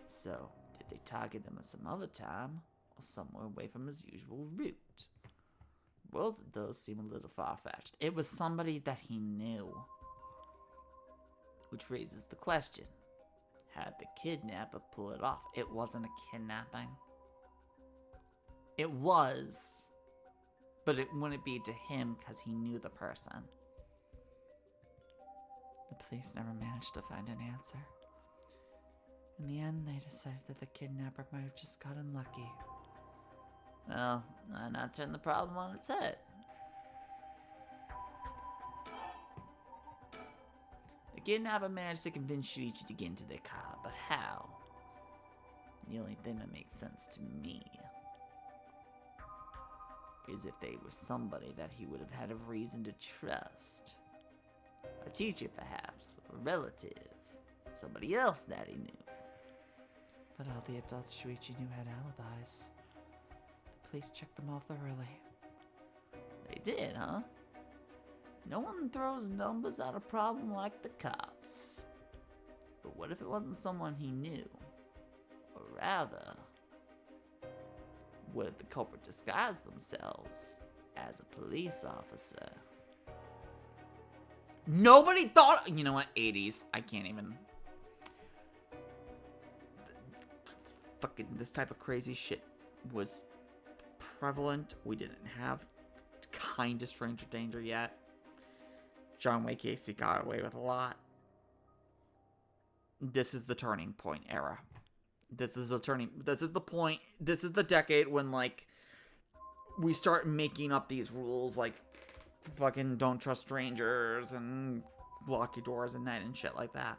So, did they target him at some other time, or somewhere away from his usual route? Both of those seem a little far-fetched. It was somebody that he knew. Which raises the question, how'd the kidnapper pull it off? It wasn't a kidnapping. It was, but it wouldn't be to him because he knew the person. The police never managed to find an answer. In the end, they decided that the kidnapper might have just gotten lucky. Well, why not turn the problem on its head? The kidnapper managed to convince Shuichi to get into their car, but how? The only thing that makes sense to me is if they were somebody that he would have had a reason to trust. A teacher, perhaps, a relative, somebody else that he knew. But all the adults Shuichi knew had alibis. The police checked them all thoroughly. They did, huh? No one throws numbers at a problem like the cops. But what if it wasn't someone he knew? Or rather, what if the culprit disguised themselves as a police officer? Nobody thought... You know what? 80s. I can't even... Fucking this type of crazy shit was prevalent. We didn't have kind of stranger danger yet. John Wayne Gacy got away with a lot. This is the turning point era. This is the point. This is the decade when, like, we start making up these rules, like, fucking don't trust strangers and lock your doors at night and shit like that.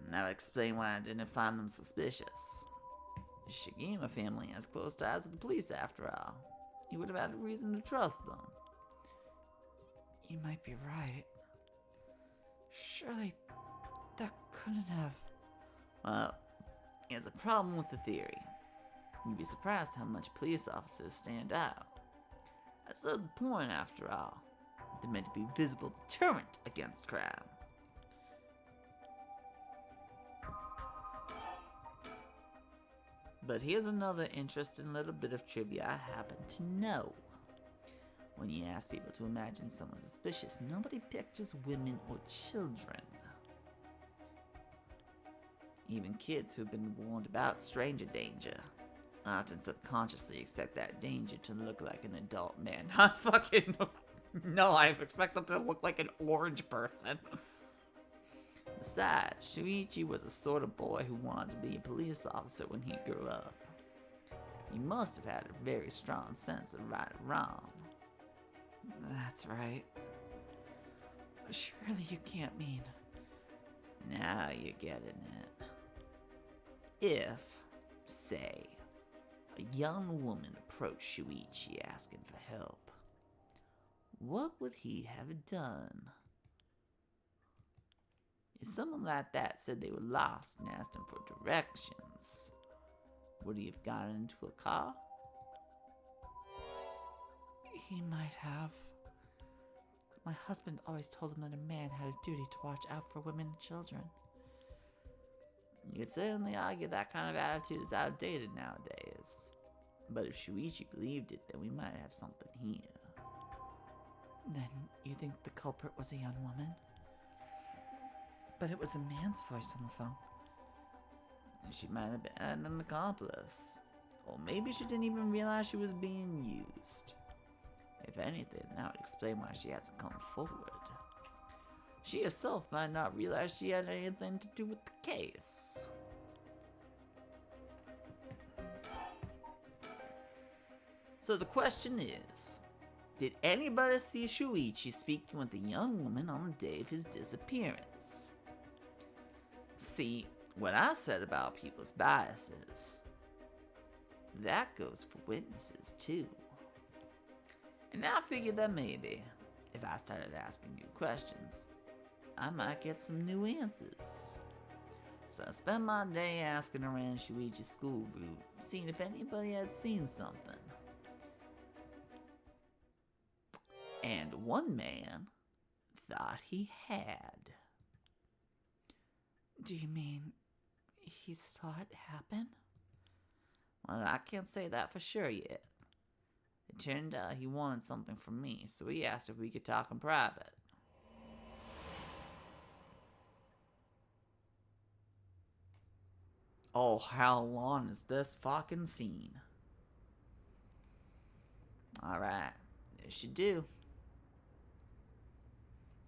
And that would explain why I didn't find them suspicious. The Shigema family has close ties with the police after all. You would have had a reason to trust them. You might be right. Surely that couldn't have... Well, here's a problem with the theory. You'd be surprised how much police officers stand out. That's the point, after all. They're meant to be a visible deterrent against crime. But here's another interesting little bit of trivia I happen to know. When you ask people to imagine someone suspicious, nobody pictures women or children. Even kids who've been warned about stranger danger often subconsciously expect that danger to look like an adult man. Not fucking... No, I expect them to look like an orange person. Besides, Shuichi was the sort of boy who wanted to be a police officer when he grew up. He must have had a very strong sense of right and wrong. That's right. Surely you can't mean... Now you're getting it. If, say, a young woman approached Shuichi asking for help, what would he have done? If someone like that said they were lost and asked him for directions, would he have gotten into a car? He might have. My husband always told him that a man had a duty to watch out for women and children. You could certainly argue that kind of attitude is outdated nowadays. But if Shuichi believed it, then we might have something here. Then you think the culprit was a young woman? But it was a man's voice on the phone. She might have been an accomplice. Or maybe she didn't even realize she was being used. If anything, that would explain why she hasn't come forward. She herself might not realize she had anything to do with the case. So the question is, did anybody see Shuichi speaking with the young woman on the day of his disappearance? See, what I said about people's biases, that goes for witnesses too. And I figured that maybe, if I started asking you questions, I might get some new answers. So I spent my day asking around Shuichi's school route, seeing if anybody had seen something. And one man thought he had. Do you mean he saw it happen? Well, I can't say that for sure yet. It turned out he wanted something from me, so he asked if we could talk in private. Oh, how long is this fucking scene? Alright, this should do.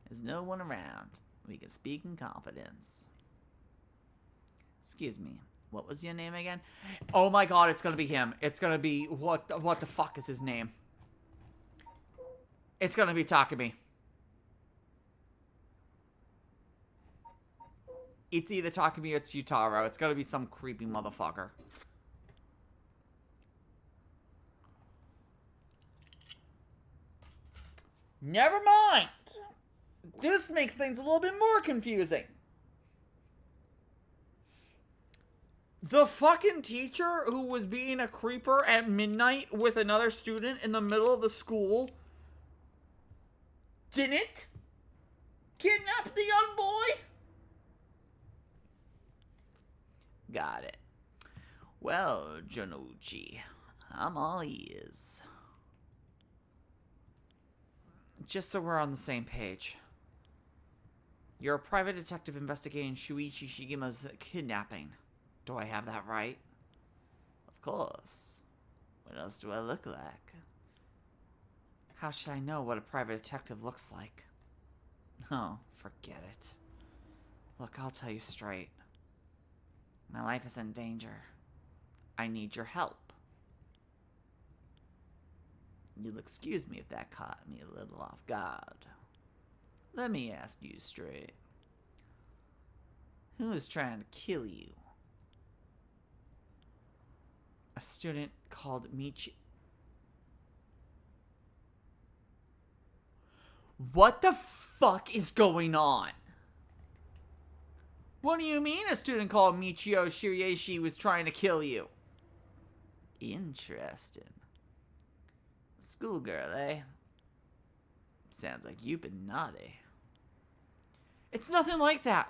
There's no one around. We can speak in confidence. Excuse me, what was your name again? Oh my god, it's gonna be him. It's gonna be, what the fuck is his name? It's gonna be Takumi. It's either Takumi or it's Yutaro. It's gonna be some creepy motherfucker. Never mind! This makes things a little bit more confusing. The fucking teacher who was being a creeper at midnight with another student in the middle of the school didn't kidnap the young boy? Got it. Well, Jonouchi, I'm all ears. Just so we're on the same page. You're a private detective investigating Shuichi Shigima's kidnapping. Do I have that right? Of course. What else do I look like? How should I know what a private detective looks like? Oh, forget it. Look, I'll tell you straight. My life is in danger. I need your help. You'll excuse me if that caught me a little off guard. Let me ask you straight. Who is trying to kill you? A student called Michi. What the fuck is going on? What do you mean a student called Michio Shirieshi was trying to kill you? Interesting. Schoolgirl, eh? Sounds like you've been naughty. It's nothing like that.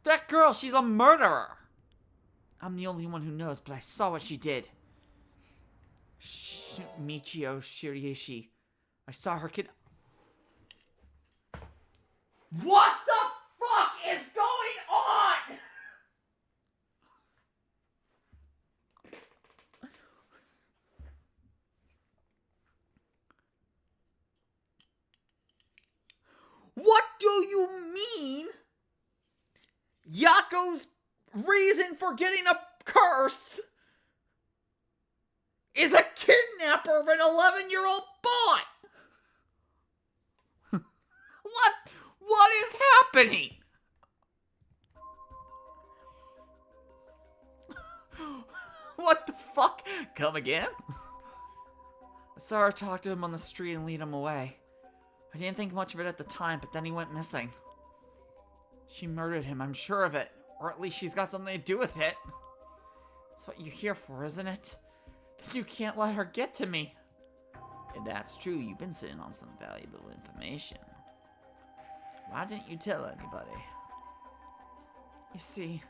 That girl, she's a murderer. I'm the only one who knows, but I saw what she did. Michio Shirieshi I saw her kid. What the fuck is going on? What do you mean? Yako's reason for getting a curse is a kidnapper of an 11-year-old boy. What is happening? What the fuck? Come again? I saw her talk to him on the street and lead him away. I didn't think much of it at the time, but then he went missing. She murdered him, I'm sure of it. Or at least she's got something to do with it. That's what you're here for, isn't it? Then you can't let her get to me. If that's true, you've been sitting on some valuable information. Why didn't you tell anybody? You see,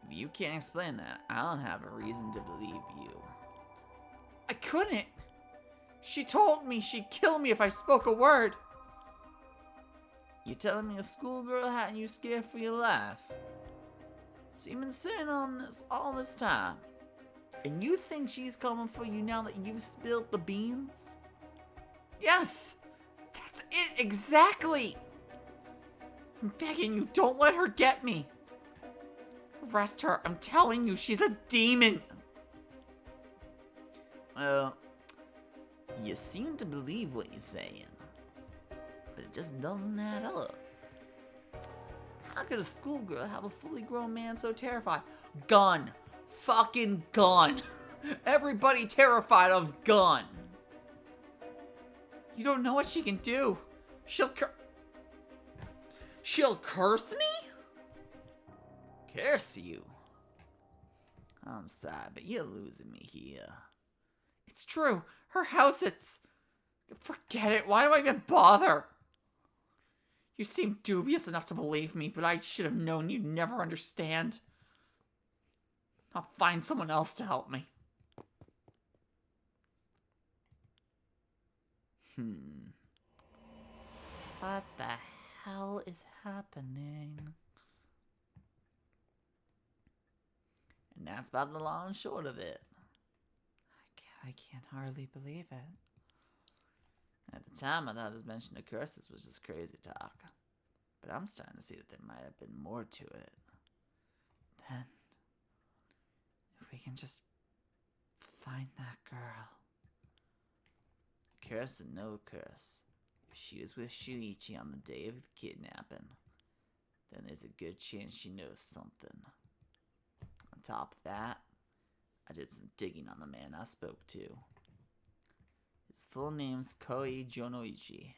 if you can't explain that, I don't have a reason to believe you. I couldn't. She told me she'd kill me if I spoke a word. You telling me a schoolgirl had you scared for your life? So you've been sitting on this all this time, and you think she's coming for you now that you've spilled the beans? Yes, that's it exactly. I'm begging you, don't let her get me. Arrest her, I'm telling you, she's a demon. Well, you seem to believe what you're saying, but it just doesn't add up. How could a schoolgirl have a fully grown man so terrified? Gun. Fucking gun. Everybody terrified of gun. You don't know what she can do. She'll curse me? Curse you? I'm sorry, but you're losing me here. It's true. Her house, it's... Forget it. Why do I even bother? You seem dubious enough to believe me, but I should have known you'd never understand. I'll find someone else to help me. What the hell is happening? And that's about the long and short of it. I can't hardly believe it. At the time, I thought his mention of curses was just crazy talk. But I'm starting to see that there might have been more to it. Then, if we can just find that girl. Curse or no curse, if she was with Shuichi on the day of the kidnapping, then there's a good chance she knows something. On top of that, I did some digging on the man I spoke to. His full name's Koi Jonoichi.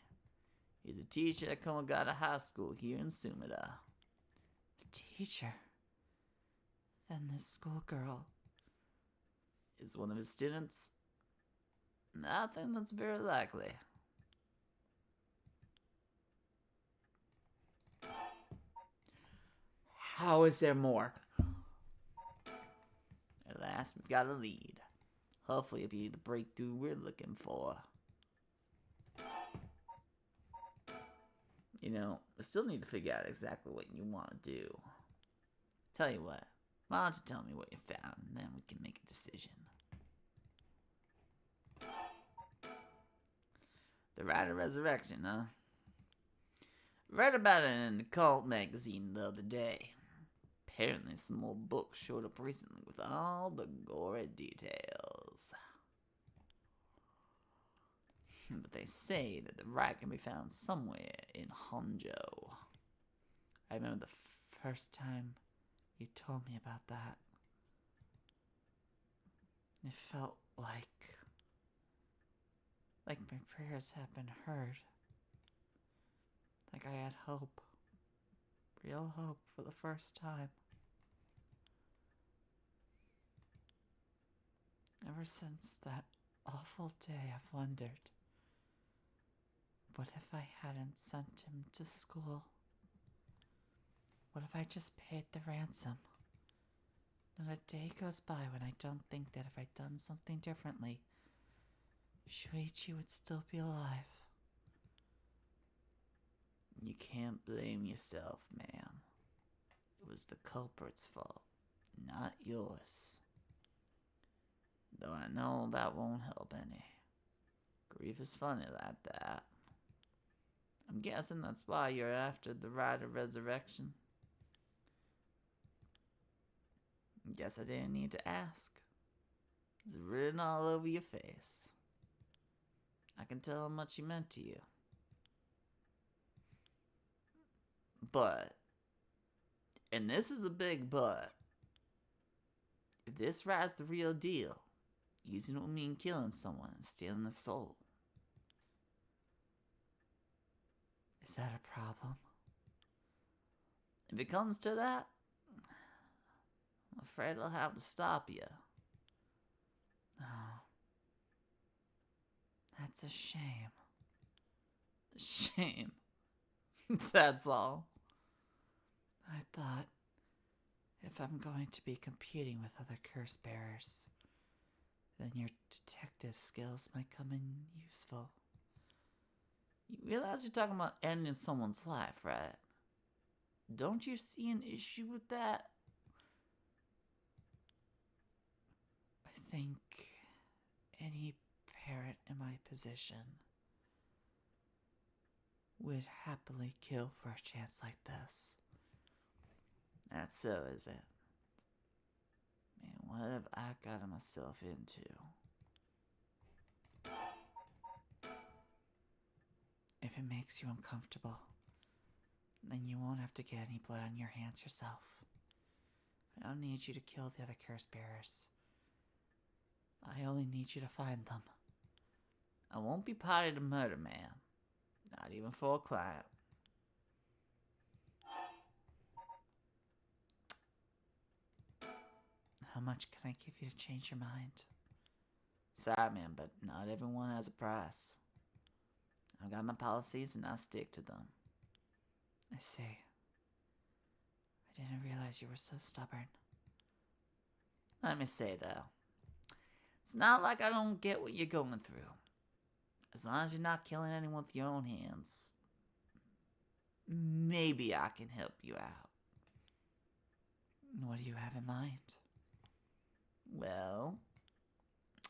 He's a teacher at Komagata High School here in Sumida. A teacher? Then this schoolgirl is one of his students? I think that's very likely. How is there more? At last, we've got a lead. Hopefully it'll be the breakthrough we're looking for. You know, I still need to figure out exactly what you want to do. Tell you what, why don't you tell me what you found, and then we can make a decision. The Rite of Resurrection, huh? Read about it in the Cult magazine the other day. Apparently some old book showed up recently with all the gory details. But they say that the rite can be found somewhere in Honjo. I remember the first time you told me about that. It felt like my prayers had been heard. Like I had hope. Real hope for the first time. Ever since that awful day, I've wondered, what if I hadn't sent him to school? What if I just paid the ransom? Not a day goes by when I don't think that if I'd done something differently, Shuichi would still be alive. You can't blame yourself, ma'am. It was the culprit's fault, not yours. Though I know that won't help any. Grief is funny like that. I'm guessing that's why you're after the rite of resurrection. Guess I didn't need to ask. It's written all over your face. I can tell how much he meant to you. But, and this is a big but, if this rite's the real deal, using it would mean killing someone and stealing the soul. Is that a problem? If it comes to that, I'm afraid I'll have to stop you. Oh, that's a shame. A shame. That's all. I thought, if I'm going to be competing with other curse bearers, then your detective skills might come in useful. You realize you're talking about ending someone's life, right? Don't you see an issue with that? I think any parent in my position would happily kill for a chance like this. That's so, is it? Man, what have I gotten myself into? If it makes you uncomfortable, then you won't have to get any blood on your hands yourself. I don't need you to kill the other curse bearers. I only need you to find them. I won't be party to murder, ma'am. Not even for a client. How much can I give you to change your mind? Sorry, ma'am, but not everyone has a price. I've got my policies and I stick to them. I see. I didn't realize you were so stubborn. Let me say, though, it's not like I don't get what you're going through. As long as you're not killing anyone with your own hands, maybe I can help you out. What do you have in mind? Well,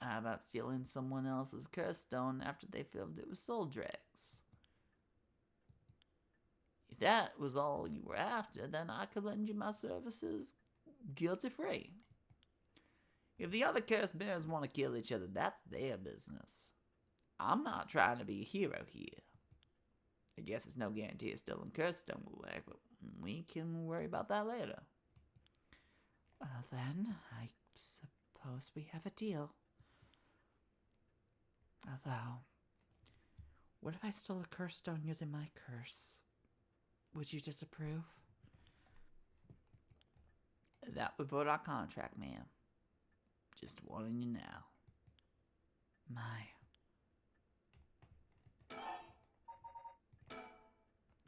how about stealing someone else's curse stone after they filled it with soul dregs? If that was all you were after, then I could lend you my services guilty-free. If the other curse bearers want to kill each other, that's their business. I'm not trying to be a hero here. I guess it's no guarantee a stolen curse stone will work, but we can worry about that later. Well then, I suppose we have a deal. Although, what if I stole a curse stone using my curse? Would you disapprove? That would vote our contract, ma'am. Just warning you now. My.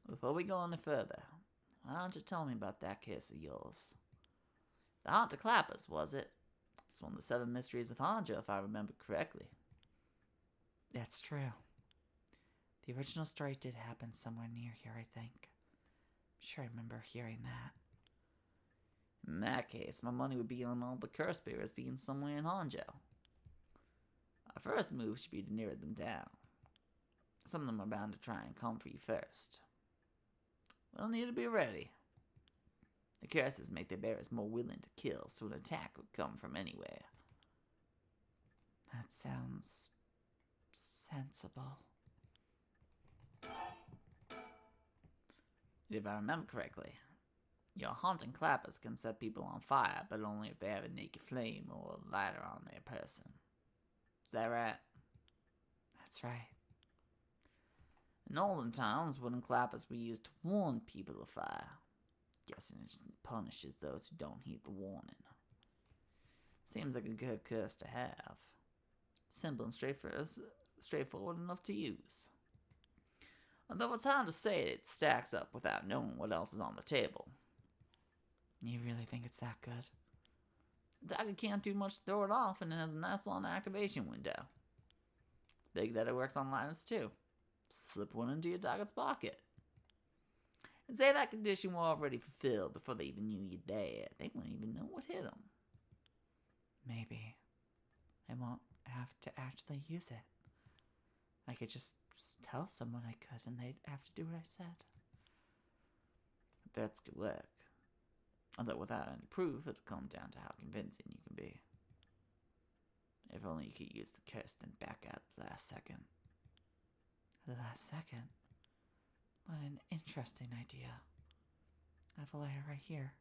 Before we go any further, why don't you tell me about that case of yours? The Haunted Clappers, was it? It's one of the 7 mysteries of Hanjo, if I remember correctly. That's true. The original story did happen somewhere near here, I think. I'm sure I remember hearing that. In that case, my money would be on all the curse bearers being somewhere in Hanjo. Our first move should be to narrow them down. Some of them are bound to try and come for you first. We'll need to be ready. The curses make their bearers more willing to kill, so an attack would come from anywhere. That sounds sensible. If I remember correctly, your haunting clappers can set people on fire, but only if they have a naked flame or a lighter on their person. Is that right? That's right. In olden times, wooden clappers were used to warn people of fire. Guessing it punishes those who don't heed the warning. Seems like a good curse to have. Simple and straightforward enough to use. Although it's hard to say it stacks up without knowing what else is on the table. You really think it's that good? The dagger can't do much to throw it off, and it has a nice long activation window. big that it works on Linus too. Slip one into your target's pocket. And say that condition were already fulfilled before they even knew you're there. They wouldn't even know what hit them. Maybe I won't have to actually use it. I could just tell someone I could and they'd have to do what I said. That's good work. Although without any proof, it'll come down to how convincing you can be. If only you could use the curse, then back out the last second. The last second? What an interesting idea. I have a lighter right here.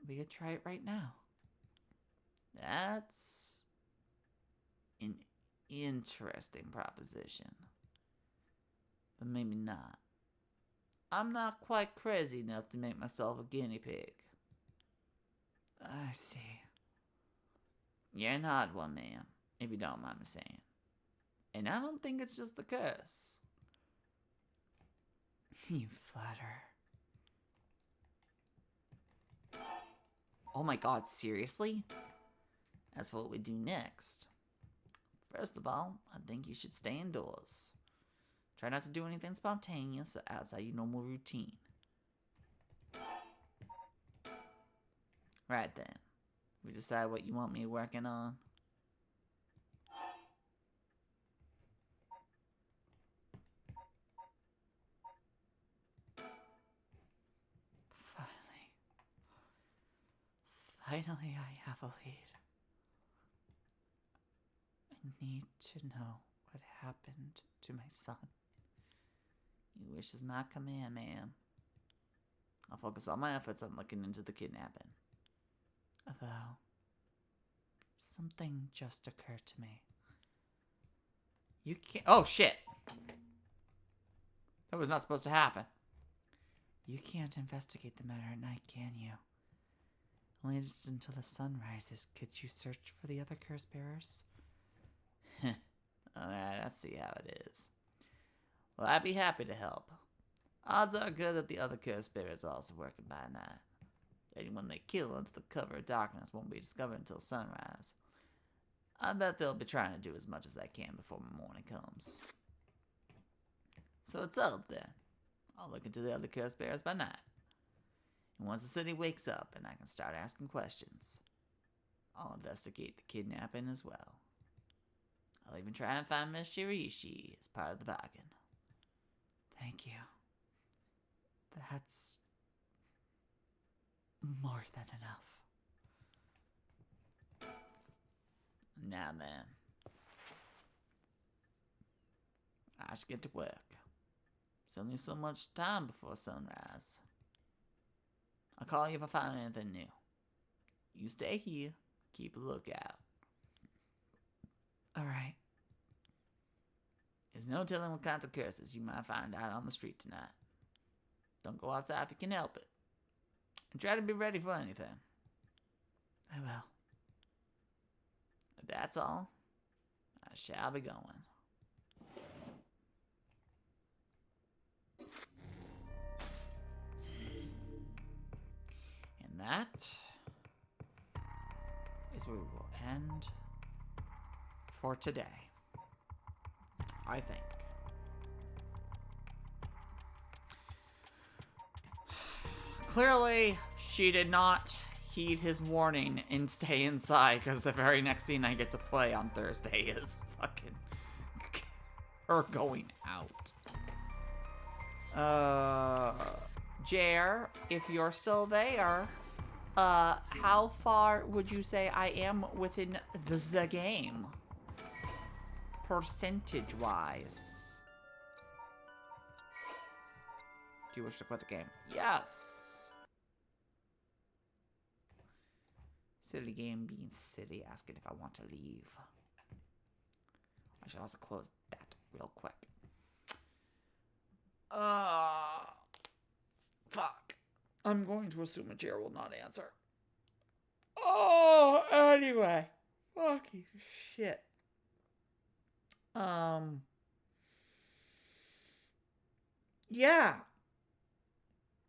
We could try it right now. That's an interesting proposition. But maybe not. I'm not quite crazy enough to make myself a guinea pig. I see. You're an odd one, ma'am, if you don't mind me saying. And I don't think it's just the curse. You flatter. Oh my god, seriously? That's what we do next. First of all, I think you should stay indoors. Try not to do anything spontaneous outside your normal routine. Right then. We decide what you want me working on. Finally, I have a lead. I need to know what happened to my son. Your wish is my command, ma'am. I'll focus all my efforts on looking into the kidnapping. Although, something just occurred to me. You can't— oh, shit! That was not supposed to happen. You can't investigate the matter at night, can you? Only just until the sun rises. Could you search for the other curse bearers? Alright, I see how it is. Well, I'd be happy to help. Odds are good that the other curse bearers are also working by night. Anyone they kill under the cover of darkness won't be discovered until sunrise. I bet they'll be trying to do as much as they can before morning comes. So it's settled then. I'll look into the other curse bearers by night. And once the city wakes up and I can start asking questions, I'll investigate the kidnapping as well. I'll even try and find Miss Shirishi as part of the bargain. Thank you. That's more than enough. Now then, I should get to work. There's only so much time before sunrise. I'll call you if I find anything new. You stay here, keep a lookout. Alright. There's no telling what kinds of curses you might find out on the street tonight. Don't go outside if you can help it. And try to be ready for anything. I will. If that's all, I shall be going. And that is where we will end for today, I think. Clearly, she did not heed his warning and stay inside, because the very next scene I get to play on Thursday is fucking her going out. Jer, if you're still there, how far would you say I am within the game? Percentage-wise. Do you wish to quit the game? Yes. Silly game being silly, asking if I want to leave. I should also close that real quick. Fuck. I'm going to assume a chair will not answer. Oh, anyway. Fucking shit. Yeah.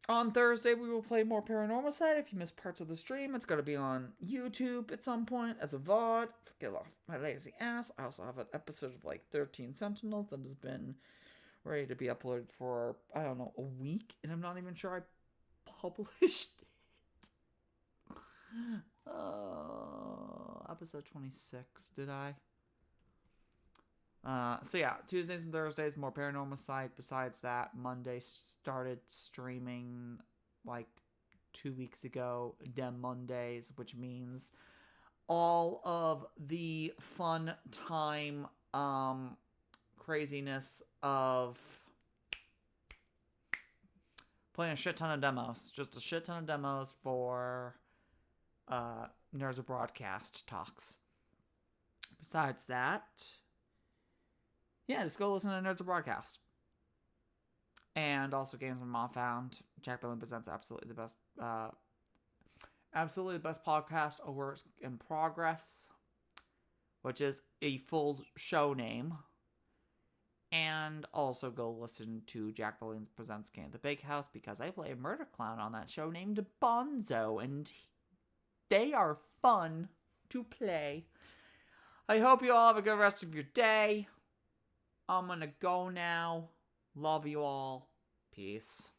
On Thursday, we will play more Paranormasight. If you missed parts of the stream, it's going to be on YouTube at some point as a VOD. Get off my lazy ass. I also have an episode of like 13 Sentinels that has been ready to be uploaded for, I don't know, a week. And I'm not even sure I published it. Episode 26, did I? So yeah, Tuesdays and Thursdays, more Paranormasight. Besides that, Monday started streaming like 2 weeks ago, Dem Mondays, which means all of the fun time, craziness of playing a shit ton of demos. Just a shit ton of demos for, Nerds of Broadcast talks. Besides that, yeah, just go listen to Nerds of Broadcast. And also Games My Mom Found. Jack Billion Presents absolutely the best podcast, a work in progress, which is a full show name. And also go listen to Jack Billion Presents Game at the Big House, because I play a murder clown on that show named Bonzo, and they are fun to play. I hope you all have a good rest of your day. I'm gonna go now. Love you all. Peace.